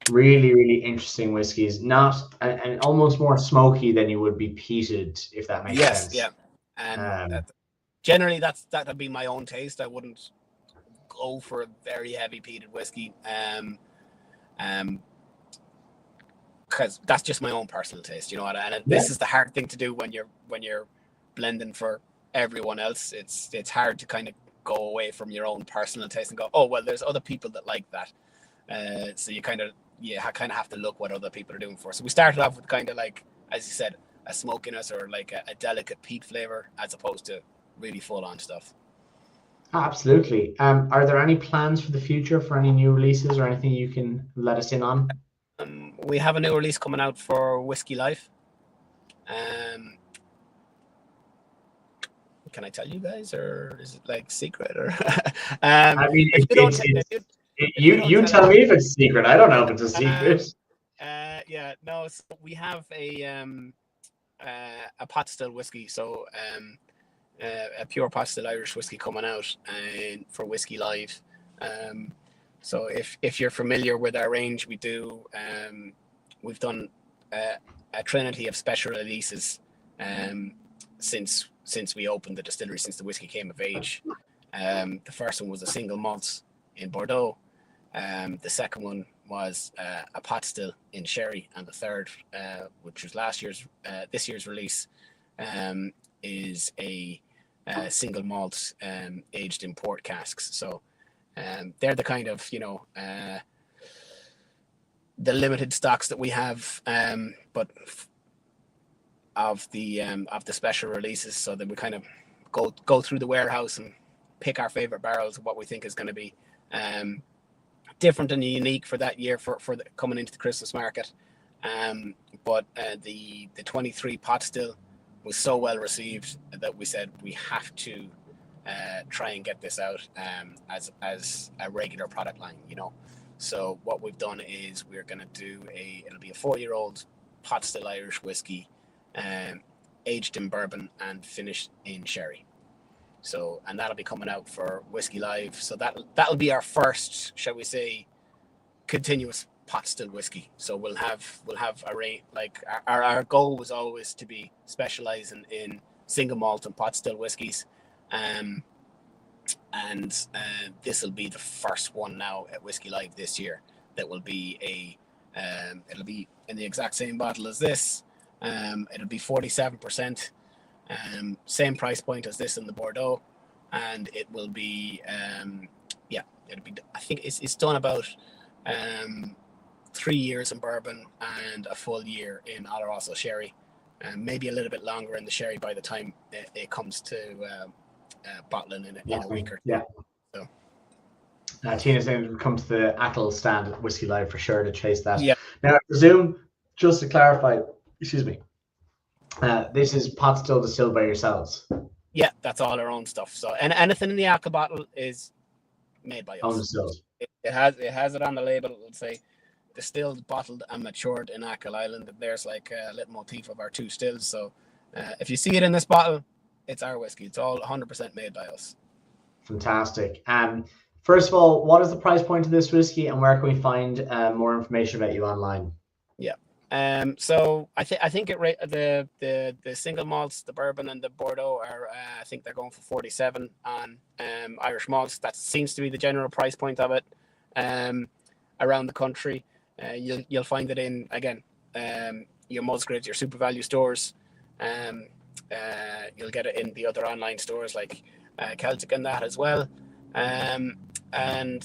really, really interesting whiskies, not and almost more smoky than you would be peated, if that makes sense. Yes, yeah. And generally that'd be my own taste. I wouldn't go for a very heavy peated whiskey, because that's just my own personal taste, you know. And this is the hard thing to do when you're blending for everyone else. It's hard to kind of go away from your own personal taste and go, oh well, there's other people that like that. So you kind of have to look what other people are doing for. So we started off with kind of like, as you said, a smokiness or like a delicate peat flavor, as opposed to really full on stuff. Absolutely. Are there any plans for the future for any new releases or anything you can let us in on? We have a new release coming out for Whiskey Life. Can I tell you guys, or is it like secret? Or I mean, you tell me if it's a secret. I don't know if it's a secret. So we have a pot still whiskey, so a pure pot still Irish whiskey coming out for Whiskey Live. So if you're familiar with our range, we've done a trinity of special releases since we opened the distillery, since the whiskey came of age. The first one was a single malt in Bordeaux. The second one was a pot still in sherry, and the third, which was this year's release, is a single malt aged in port casks. So they're the kind of, the limited stocks that we have, but of the special releases, so that we kind of go through the warehouse and pick our favorite barrels of what we think is going to be different and unique for that year for coming into the Christmas market. But the 23 pot still was so well received that we said we have to try and get this out as a regular product line, So what we've done is we're going to do it'll be a 4-year-old pot still Irish whiskey, aged in bourbon and finished in sherry. So, and that'll be coming out for Whiskey Live. So that'll be our first, shall we say, continuous pot still whiskey. So we'll have a range. Like our goal was always to be specializing in single malt and pot still whiskies, and this will be the first one now at Whiskey Live this year that will be it'll be in the exact same bottle as this. It'll be 47%, same price point as this in the Bordeaux, and it will be it'll be, I think it's done about 3 years in bourbon and a full year in Oloroso sherry, and maybe a little bit longer in the sherry by the time it comes to bottling in a week or two. Yeah. So. Tina's saying to come to the Ackle stand at Whiskey Live for sure to chase that. Yeah. Now, I presume, just to clarify, excuse me, this is pot still distilled by yourselves? Yeah, that's all our own stuff. So, and anything in the Ackle bottle is made by us. Own distilled. It has it on the label. It'll say distilled, bottled, and matured in Ackle Island. There's like a little motif of our 2 stills. So, if you see it in this bottle, it's our whiskey. It's all 100% made by us. Fantastic. First of all, what is the price point of this whiskey, and where can we find more information about you online? Yeah. So I think the single malts, the bourbon and the Bordeaux are I think they're going for 47 on Irish malts. That seems to be the general price point of it around the country. You'll find it in, again, your Musgraves, your Super Value stores. You'll get it in the other online stores like Celtic and that as well. And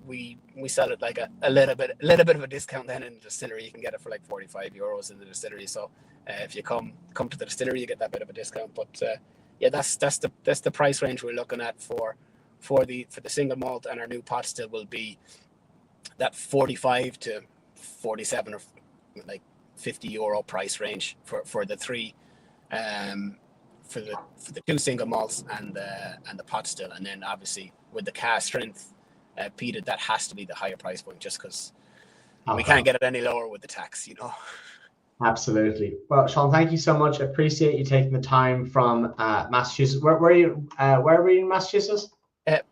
we sell it like a little bit of a discount then in the distillery. You can get it for like 45 euros in the distillery. So if you come to the distillery, you get that bit of a discount. But that's the price range we're looking at for the single malt, and our new pot still will be that 45 to 47 or like 50 euro price range for the 3 for the 2 single malts and the pot still, and then obviously with the cask strength peated, that has to be the higher price point, just because we can't get it any lower with the tax, you know. Absolutely. Well, Sean, thank you so much. I appreciate you taking the time from Massachusetts. Where were you in Massachusetts?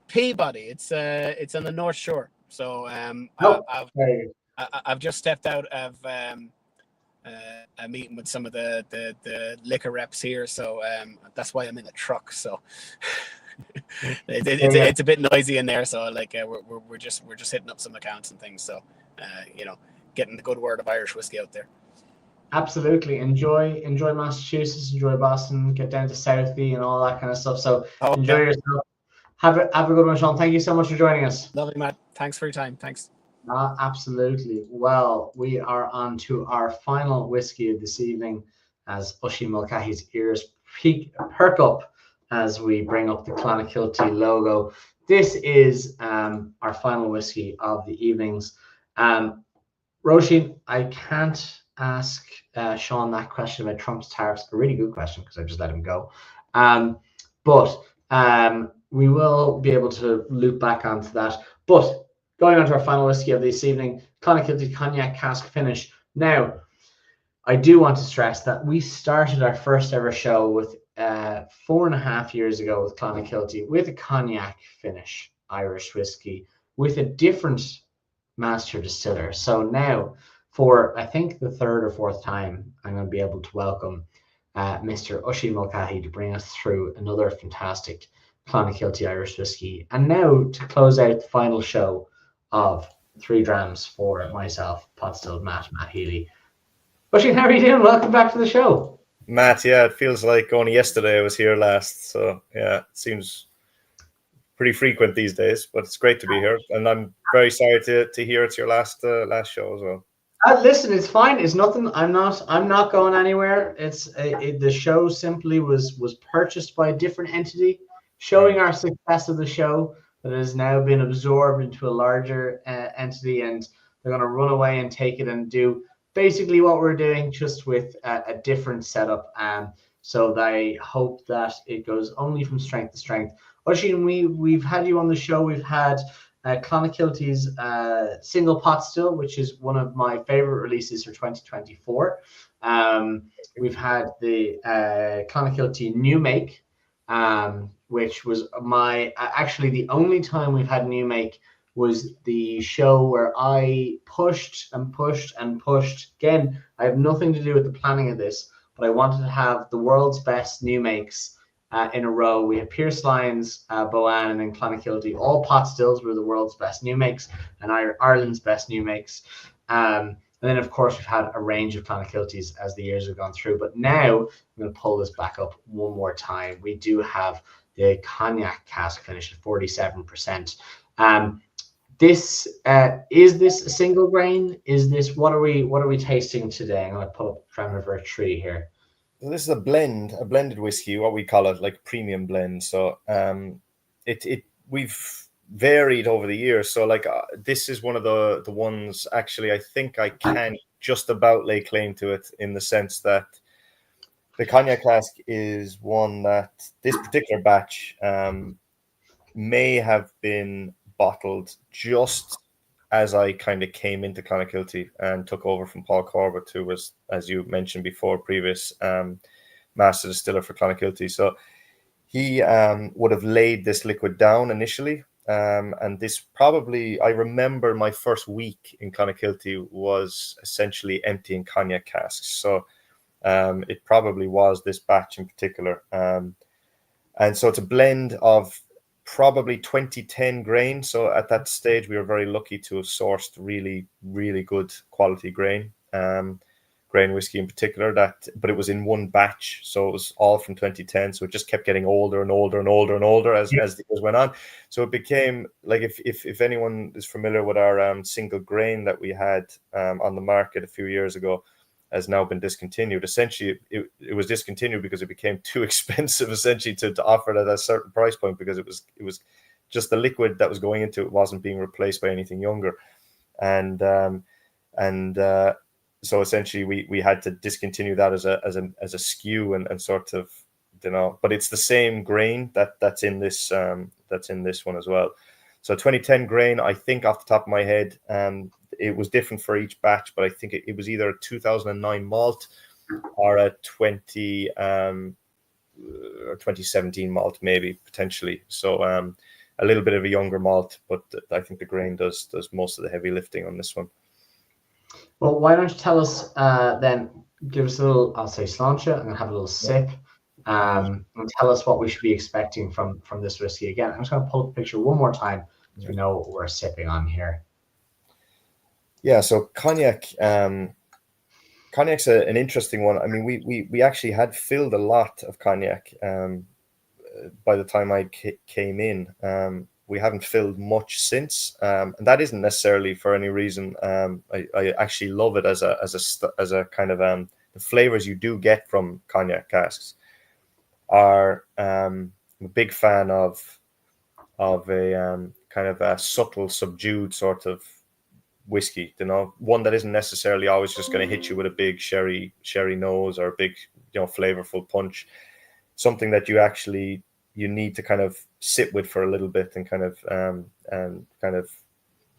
Peabody. It's on the North Shore. So I've just stepped out of a meeting with some of the liquor reps here, so that's why I'm in the truck. So it's a bit noisy in there. So like we're just hitting up some accounts and things. So getting the good word of Irish whiskey out there. Absolutely. Enjoy Massachusetts, enjoy Boston, get down to Southie and all that kind of stuff. So enjoy yourself. Have a good one, Sean. Thank you so much for joining us. Lovely, Matt. Thanks for your time. Thanks. Absolutely. Well, we are on to our final whiskey of this evening as Oisin Mulcahy's ears perk up as we bring up the Clonakilty logo. This is our final whiskey of the evenings. Roisin, I can't ask Sean that question about Trump's tariffs. A really good question because I just let him go. But we will be able to loop back onto that. But going on to our final whiskey of this evening, Clonakilty Cognac Cask Finish. Now, I do want to stress that we started our first ever show with 4.5 years ago with Clonakilty with a cognac finish Irish whiskey with a different master distiller. So now, for I think the third or fourth time, I'm going to be able to welcome Mr. Oisin Mulcahy to bring us through another fantastic Clonakilty Irish whiskey. And now to close out the final show of 3 Drams for myself, pot stilled Matt Healy. Oisin, how are you doing? Welcome back to the show. Matt, yeah, it feels like only yesterday I was here last. So yeah, it seems pretty frequent these days, but it's great to be here. And I'm very sorry to hear it's your last show as well. Listen, it's fine. It's nothing. I'm not going anywhere. It's the show simply was purchased by a different entity, showing our success of the show that has now been absorbed into a larger entity, and they're going to run away and take it and do basically what we're doing, just with a different setup. So I hope that it goes only from strength to strength. Oisin, we've had you on the show. We've had Clonakilty's single pot still, which is one of my favorite releases for 2024. We've had the Clonakilty new make, which was actually the only time we've had new make was the show where I pushed and pushed and pushed. Again, I have nothing to do with the planning of this, but I wanted to have the world's best new makes in a row. We had Pierce Lyons, Boann, and then Clonakilty. All pot stills were the world's best new makes and Ireland's best new makes. And then, of course, we've had a range of Clonakiltys as the years have gone through. But now I'm going to pull this back up one more time. We do have the cognac cask finish at 47%. This is this a single grain? Is this what are we tasting today? I'm going to pull up Drams 3 here. This is a blended whiskey, what we call it, like premium blend. So we've varied over the years. So like this is one of the ones actually I think I can just about lay claim to it, in the sense that the cognac cask is one that this particular batch may have been bottled just as I kind of came into Clonakilty and took over from Paul Corbett, who was, as you mentioned before, previous master distiller for Clonakilty. So he would have laid this liquid down initially. And this probably, I remember my first week in Clonakilty was essentially emptying cognac casks. So it probably was this batch in particular. And so it's a blend of probably 2010 grain. So at that stage, we were very lucky to have sourced really, really good quality grain whiskey in particular. But it was in one batch, so it was all from 2010. So it just kept getting older and older and older and older as the years went on. So it became like, if anyone is familiar with our single grain that we had on the market a few years ago, has now been discontinued. Essentially, it was discontinued because it became too expensive, essentially, to offer it at a certain price point, because it was just the liquid that was going into it wasn't being replaced by anything younger, and so essentially we had to discontinue that as a SKU and sort of but it's the same grain that's in this one as well. So 2010 grain, I think off the top of my head, it was different for each batch, but I think it was either a 2009 malt or a 2017 malt, maybe potentially. So a little bit of a younger malt, but I think the grain does most of the heavy lifting on this one. Well, why don't you tell us then? Give us a little, I'll say sláinte. I'm gonna have a little sip, and tell us what we should be expecting from this whiskey. Again, I'm just gonna pull up the picture one more time so we know what we're sipping on here. Yeah, so cognac. Cognac's an interesting one. I mean, we actually had filled a lot of cognac by the time I came in. We haven't filled much since, and that isn't necessarily for any reason. I actually love it as a kind of the flavors you do get from cognac casks are. I'm a big fan of a kind of a subtle, subdued sort of whiskey, one that isn't necessarily always just going to hit you with a big sherry nose or a big, flavorful punch. Something that you need to kind of sit with for a little bit and kind of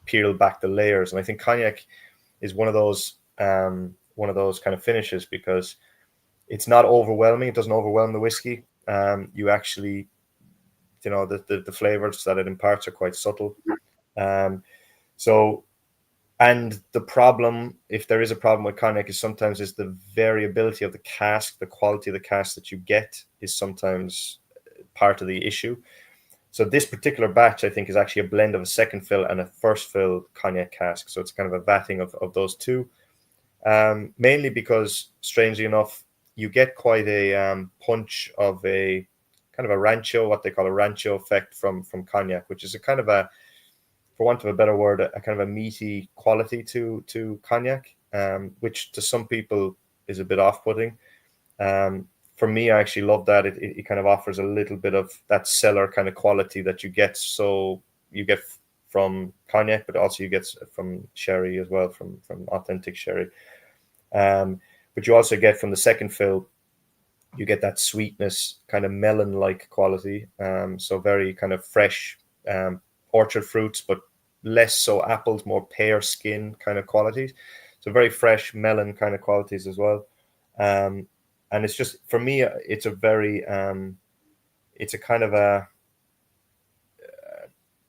peel back the layers. And I think cognac is one of those kind of finishes because it's not overwhelming. It doesn't overwhelm the whiskey. You actually, the flavors that it imparts are quite subtle. And the problem, if there is a problem with cognac, is sometimes is the variability of the cask, the quality of the cask that you get is sometimes part of the issue. So this particular batch, I think, is actually a blend of a second fill and a first fill cognac cask. So it's kind of a vatting of those two, mainly because, strangely enough, you get quite a punch of a kind of a rancho, what they call a rancho effect from cognac, which is a kind of a, for want of a better word, a kind of a meaty quality to cognac, which to some people is a bit off-putting. For me, I actually love that. It kind of offers a little bit of that cellar kind of quality that you get. So you get from cognac, but also you get from sherry as well, from authentic sherry. But you also get from the second fill, you get that sweetness, kind of melon-like quality. So very kind of fresh orchard fruits, but less so apples, more pear skin kind of qualities. So very fresh melon kind of qualities as well. And it's just, for me, it's a very, it's a kind of a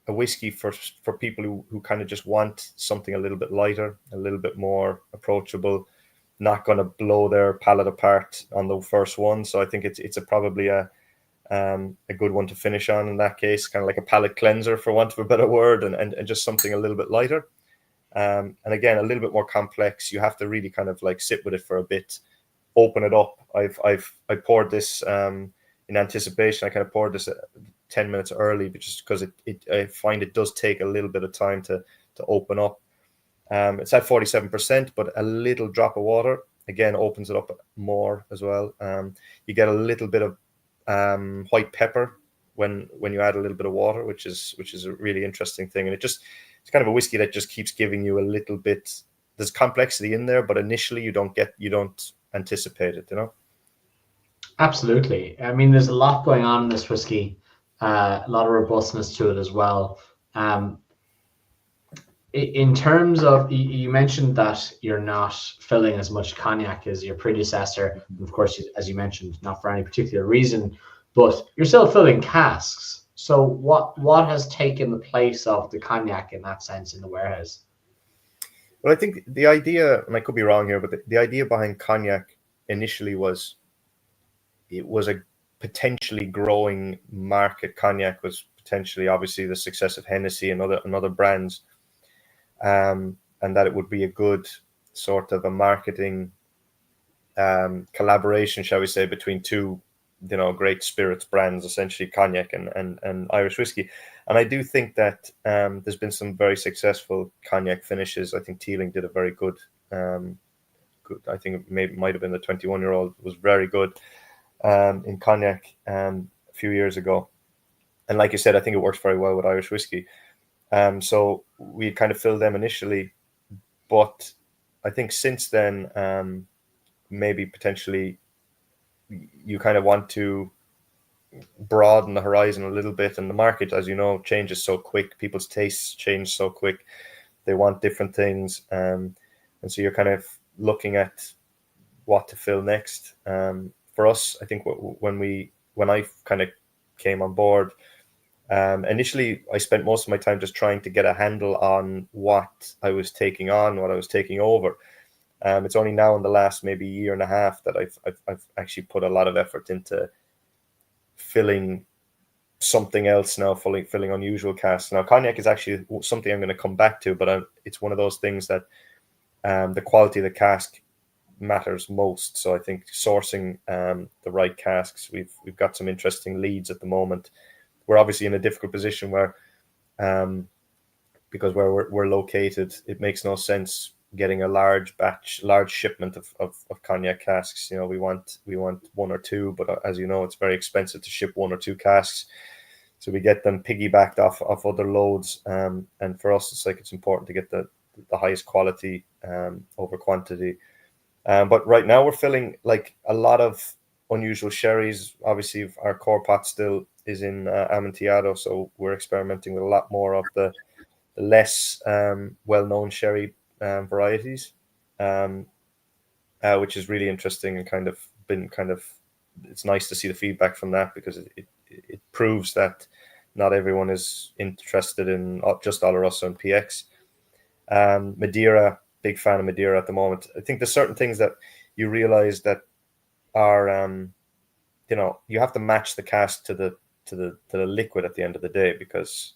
whiskey for people who kind of just want something a little bit lighter, a little bit more approachable, not going to blow their palate apart on the first one. So I think it's probably a good one to finish on in that case, kind of like a palate cleanser, for want of a better word, and just something a little bit lighter. And again, a little bit more complex. You have to really kind of like sit with it for a bit, open it up. I poured this in anticipation. I kind of poured this 10 minutes early, but just because I find it does take a little bit of time to open up. It's at 47%, but a little drop of water again opens it up more as well. You get a little bit of white pepper when you add a little bit of water, which is a really interesting thing. And it's kind of a whiskey that just keeps giving you a little bit. There's complexity in there, but initially you don't anticipate it, Absolutely. I mean, there's a lot going on in this whiskey, a lot of robustness to it as well. In terms of, you mentioned that you're not filling as much cognac as your predecessor. And of course, as you mentioned, not for any particular reason, but you're still filling casks. So what has taken the place of the cognac in that sense in the warehouse? Well, I think the idea, and I could be wrong here, but the idea behind cognac initially was it was a potentially growing market. Cognac was potentially, obviously, the success of Hennessy and other brands, and that it would be a good sort of a marketing collaboration, shall we say, between two, great spirits brands, essentially cognac and Irish whiskey. And I do think that there's been some very successful cognac finishes. I think Teeling did a very good. I think it might have been the 21-year-old was very good in cognac a few years ago. And like you said, I think it works very well with Irish whiskey. So we kind of filled them initially, but I think since then, maybe potentially you kind of want to broaden the horizon a little bit. And the market, as you know, changes so quick. People's tastes change so quick. They want different things. And so you're kind of looking at what to fill next. For us, I think when I kind of came on board, initially I spent most of my time just trying to get a handle on what I was taking on, what I was taking over. It's only now in the last maybe year and a half that I've actually put a lot of effort into filling something else now, filling unusual casks. Now, cognac is actually something I'm going to come back to, but it's one of those things that the quality of the cask matters most. So I think sourcing the right casks, we've got some interesting leads at the moment. We're obviously in a difficult position where, because where we're located, it makes no sense getting a large shipment of cognac casks. You know, we want one or two, but as you know, it's very expensive to ship one or two casks. So we get them piggybacked off other loads. And for us, it's important to get the highest quality over quantity. But right now we're filling like a lot of unusual sherries. Obviously, our core pot still is in Amontillado, so we're experimenting with a lot more of the less well-known sherry varieties, which is really interesting and it's nice to see the feedback from that, because it proves that not everyone is interested in just Oloroso and PX. Madeira, big fan of Madeira at the moment. I think there's certain things that you realize that are, you have to match the cask to the liquid at the end of the day, because,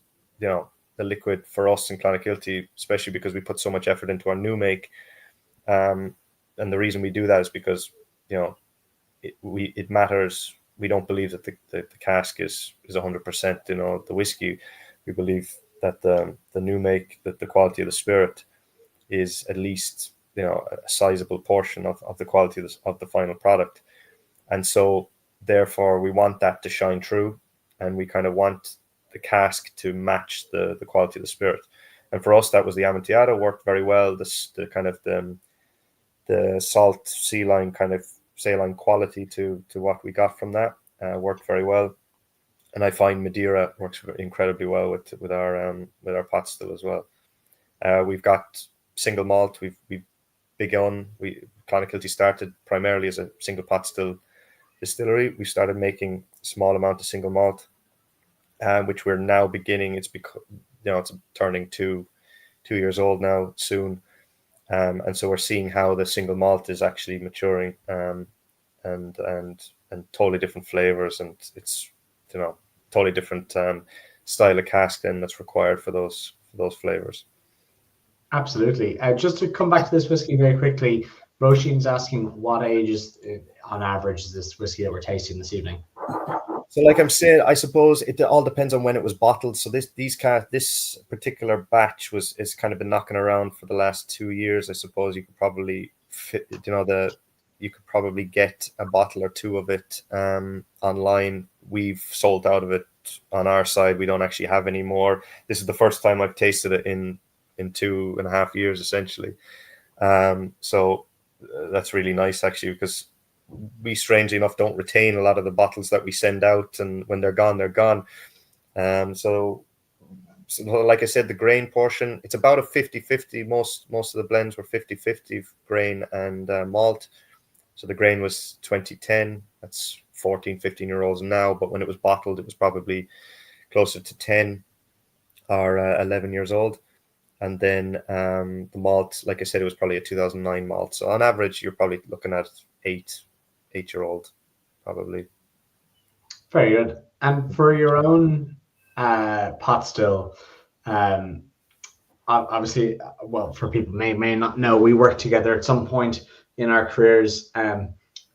the liquid for us in Clonakilty, especially because we put so much effort into our new make. And the reason we do that is because, it matters. We don't believe that the cask is 100%, the whiskey. We believe that the new make, that the quality of the spirit is at least, a sizable portion of the quality of the final product. And so therefore we want that to shine through, and we kind of want the cask to match the quality of the spirit. And for us, that was the Amontillado, worked very well. The kind of the salt saline quality to what we got from that worked very well. And I find Madeira works incredibly well with our pot still as well. We've got single malt. We've begun. Clonakilty started primarily as a single pot still distillery. We started making a small amount of single malt, which we're now beginning. It's it's turning 2 years old now soon, and so we're seeing how the single malt is actually maturing, and totally different flavors, and it's totally different style of cask then that's required for those flavors. Absolutely. Just to come back to this whiskey very quickly, Roisin's asking what age is, on average, is this whiskey that we're tasting this evening? So like I'm saying, I suppose it all depends on when it was bottled. So this particular batch is kind of been knocking around for the last 2 years. I suppose you could probably you could probably get a bottle or two of it online. We've sold out of it on our side. We don't actually have any more. This is the first time I've tasted it in 2.5 years, essentially. So that's really nice, actually, because we, strangely enough, don't retain a lot of the bottles that we send out, and when they're gone, they're gone. So like I said, the grain portion, it's about a 50-50. Most of the blends were 50-50 grain and malt. So the grain was 2010. That's 14-15 year olds now, but when it was bottled, it was probably closer to 10 or 11 years old. And then the malt, like I said, it was probably a 2009 malt. So on average, you're probably looking at 8-year-old, probably. Very good. And for your own pot still, obviously, well, for people may not know, we worked together at some point in our careers.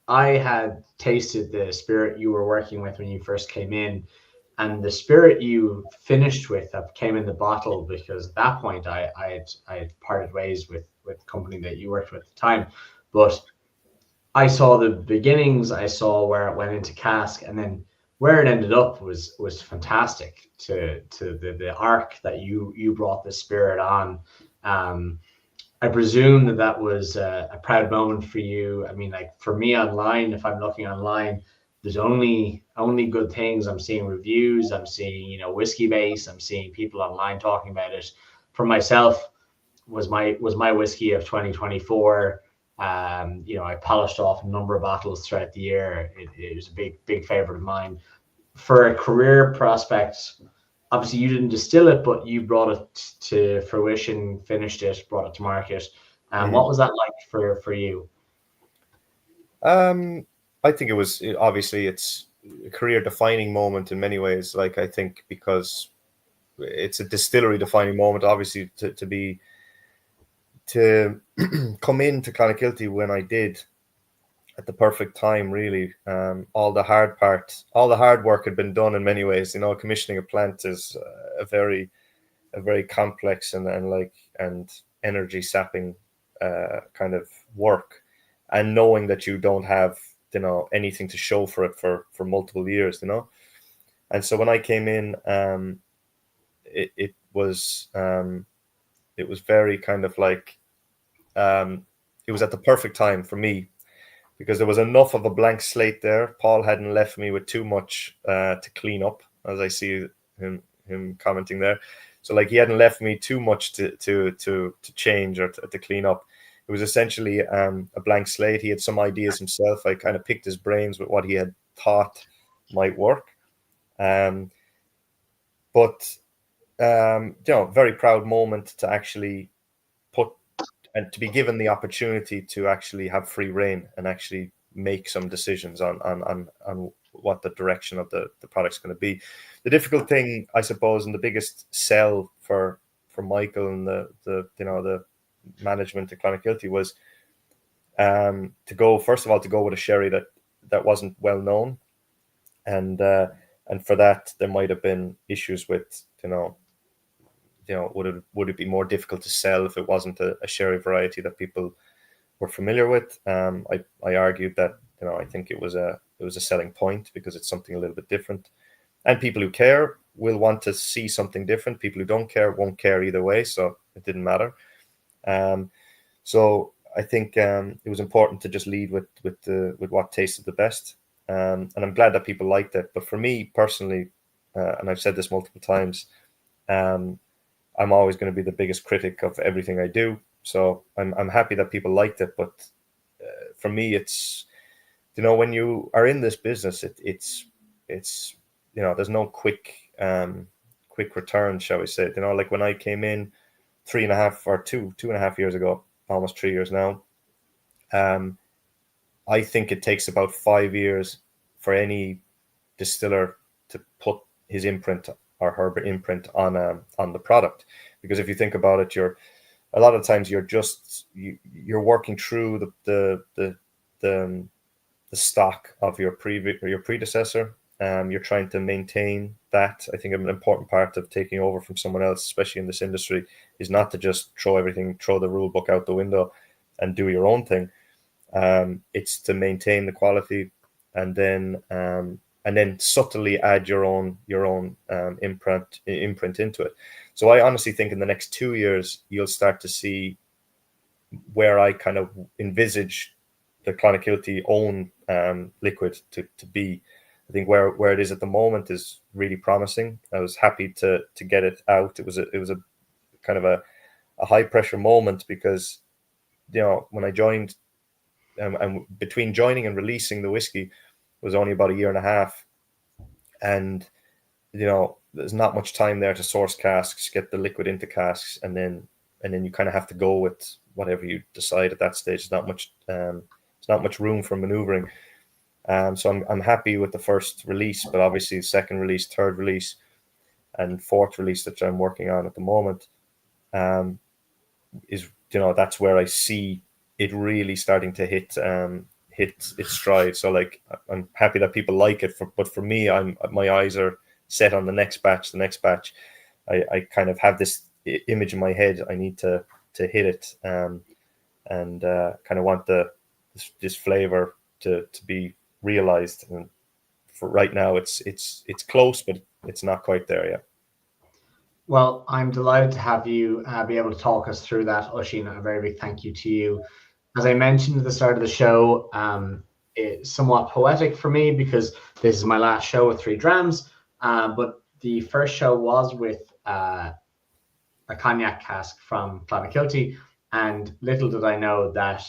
I had tasted the spirit you were working with when you first came in, and the spirit you finished with that came in the bottle, because at that point I had parted ways with the company that you worked with at the time. But I saw the beginnings, I saw where it went into cask, and then where it ended up was fantastic to the arc that you brought the spirit on. I presume that was a proud moment for you. I mean, like for me online, if I'm looking online, there's only good things. I'm seeing reviews. I'm seeing, Whiskey Base. I'm seeing people online talking about it. For myself, was my whiskey of 2024. I polished off a number of bottles throughout the year. It was a big favorite of mine. For a career prospect, obviously you didn't distill it, but you brought it to fruition, finished it, brought it to market. What was that like for you? I think it was, obviously it's a career defining moment in many ways. Like, I think because it's a distillery defining moment, obviously to come into Clonakilty when I did, at the perfect time, really. All the hard work had been done in many ways. Commissioning a plant is a very complex and energy sapping kind of work, and knowing that you don't have anything to show for it for multiple years, and so when I came in, it was very kind of like, it was at the perfect time for me, because there was enough of a blank slate there. Paul hadn't left me with too much to clean up, as I see him commenting there. So like, he hadn't left me too much to change or to clean up. It was essentially a blank slate. He had some ideas himself. I kind of picked his brains with what he had thought might work. But very proud moment to actually and to be given the opportunity to actually have free reign and actually make some decisions on what the direction of the product's going to be. The difficult thing, I suppose, and the biggest sell for Michael and the management at Clonakilty was to go with a sherry that wasn't well known, and for that there might have been issues with would it be more difficult to sell if it wasn't a sherry variety that people were familiar with. I argued that I think it was a selling point, because it's something a little bit different, and people who care will want to see something different. People who don't care won't care either way, so it didn't matter. So I think it was important to just lead with what tasted the best, and I'm glad that people liked it. But for me personally, and I've said this multiple times, I'm always going to be the biggest critic of everything I do. So I'm happy that people liked it, but for me, it's when you are in this business, it's there's no quick return, shall we say? Like when I came in 2.5 years ago, almost 3 years now, I think it takes about 5 years for any distiller to put his imprint or her imprint on the product. Because if you think about it, a lot of times you're working through the stock of your predecessor. You're trying to maintain that. I think an important part of taking over from someone else, especially in this industry, is not to just throw the rule book out the window and do your own thing. It's to maintain the quality, and then subtly add your own imprint into it. So I honestly think in the next 2 years you'll start to see where I kind of envisage the Clonakilty own liquid to be. I think where it is at the moment is really promising. I was happy to get it out. It was a kind of a high pressure moment, because when I joined, and between joining and releasing the whiskey was only about a year and a half, and there's not much time there to source casks, get the liquid into casks, and then you kind of have to go with whatever you decide at that stage. There's not much room for maneuvering. So I'm happy with the first release, but obviously second release, third release, and fourth release that I'm working on at the moment is that's where I see it really starting to hit its stride. So like, I'm happy that people like it, but for me, my eyes are set on the next batch. I kind of have this image in my head. I need to hit it, and kind of want this flavor to be realized. And for right now, it's close, but it's not quite there yet. Well, I'm delighted to have you be able to talk us through that, Oisín. A very big thank you to you. As I mentioned at the start of the show, somewhat poetic for me because this is my last show with Three Drams. But the first show was with a cognac cask from Clonakilty, and little did I know that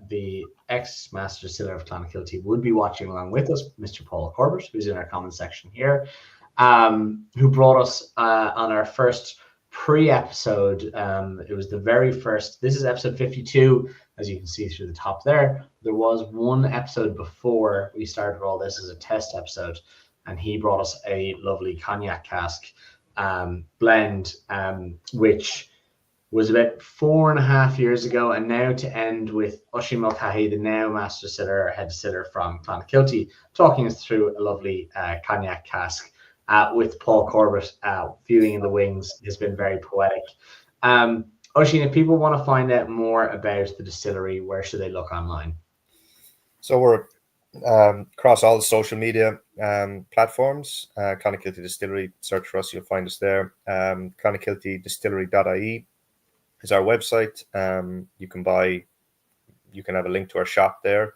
the ex-master distiller of Clonakilty would be watching along with us, Mr. Paul Corbett, who's in our comment section here, who brought us on our first pre-episode. It was the very first. This is episode 52, as you can see through the top there. There was one episode before we started all this as a test episode, and he brought us a lovely cognac cask blend, which was about 4.5 years ago. And now to end with Oisin Mulcahy, the now master distiller, head distiller from Clonakilty, talking us through a lovely cognac cask with Paul Corbett viewing in the wings has been very poetic. Oisin, if people want to find out more about the distillery, where should they look online? So we're across all the social media platforms. Clonakilty Distillery, search for us, you'll find us there. clonakiltydistillery.ie is our website. You can have a link to our shop there.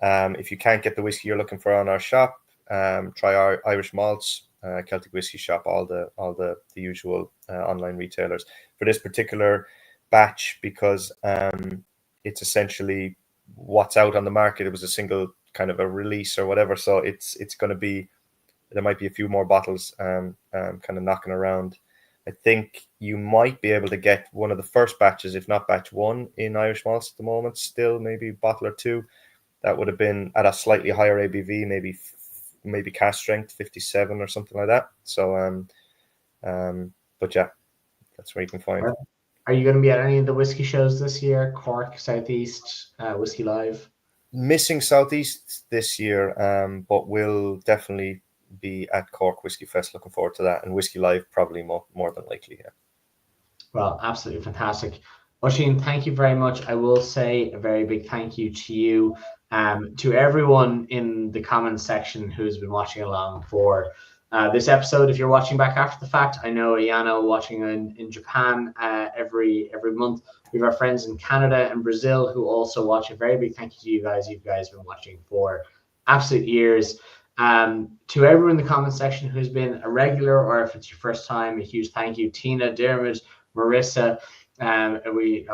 If you can't get the whiskey you're looking for on our shop, try our Irish malts, Celtic Whiskey Shop, all the usual online retailers. For this particular batch, because it's essentially what's out on the market, it was a single kind of a release or whatever, so it's going to be, there might be a few more bottles kind of knocking around. I think you might be able to get one of the first batches, if not batch one, in Irish malts at the moment, still maybe a bottle or two. That would have been at a slightly higher ABV, maybe cask strength 57 or something like that. So but yeah, that's where you can find it. Are you going to be at any of the whiskey shows this year? Cork, Southeast, Whiskey Live? Missing Southeast this year, but we'll definitely be at Cork Whiskey Fest. Looking forward to that, and Whiskey Live probably more than likely. Yeah. Well, absolutely fantastic. Oisin, thank you very much. I will say a very big thank you to you, to everyone in the comments section who's been watching along for this episode. If you're watching back after the fact, I know Ayano watching in Japan every month. We have our friends in Canada and Brazil who also watch. A very big thank you to you guys. You guys have been watching for absolute years. To everyone in the comment section who's been a regular, or if it's your first time, a huge thank you. Tina, Dermot, Marissa, we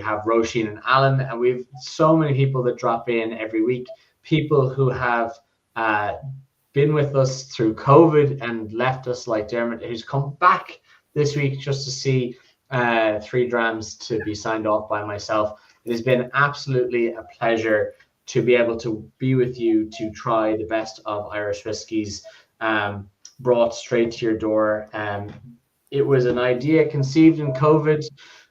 have Roisin and Alan, and we have so many people that drop in every week. People who have been with us through COVID and left us, like Dermot, who's come back this week just to see 3 Drams to be signed off by myself. It has been absolutely a pleasure to be able to be with you to try the best of Irish whiskies, brought straight to your door. It was an idea conceived in COVID.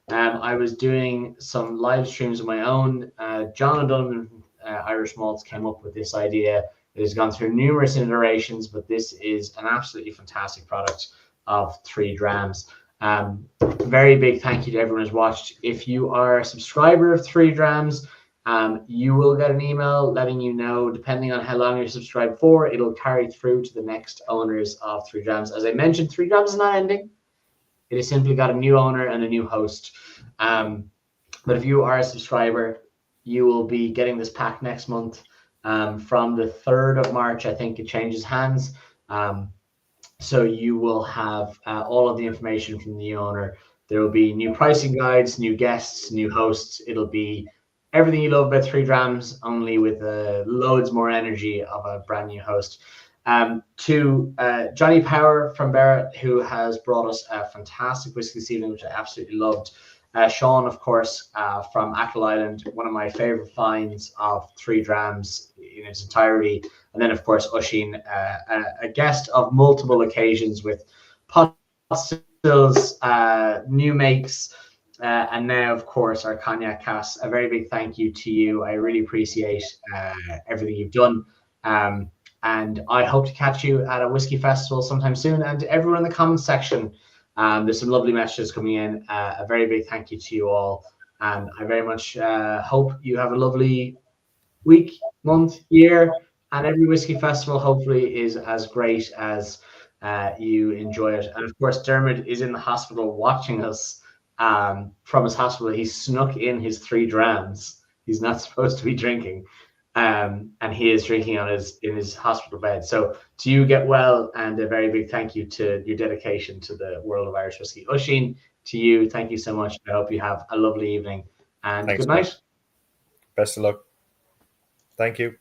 I was doing some live streams of my own. John O'Donovan Irish Malts came up with this idea. It has gone through numerous iterations, but this is an absolutely fantastic product of 3 Drams. Very big thank you to everyone who's watched. If you are a subscriber of 3 Drams, you will get an email letting you know, depending on how long you're subscribed for, it'll carry through to the next owners of 3 Drams. As I mentioned, 3 Drams is not ending. It has simply got a new owner and a new host. But if you are a subscriber, you will be getting this pack next month. From the 3rd of March, I think it changes hands. So you will have all of the information from the owner. There will be new pricing guides, new guests, new hosts. It'll be everything you love about 3 Drams, only with loads more energy of a brand new host. To Johnny Power from Barrett, who has brought us a fantastic whiskey this evening, which I absolutely loved. Sean, of course, from Achill Island, one of my favorite finds of 3 Drams in its entirety. And then, of course, Oisin, a guest of multiple occasions with pot stills, new makes, and now, of course, our cognac cask. A very big thank you to you. I really appreciate everything you've done. And I hope to catch you at a whiskey festival sometime soon. And to everyone in the comments section, there's some lovely messages coming in. A very big thank you to you all. And I very much hope you have a lovely week, month, year. And every whiskey festival hopefully is as great as you enjoy it. And of course, Dermot is in the hospital watching us from his hospital. He snuck in his 3 Drams. He's not supposed to be drinking. and he is drinking in his hospital bed. So to you, get well, and a very big thank you to your dedication to the world of Irish whiskey. Oisín, to you, thank you so much. I hope you have a lovely evening, and Thanks, good night. Best of luck. Thank you.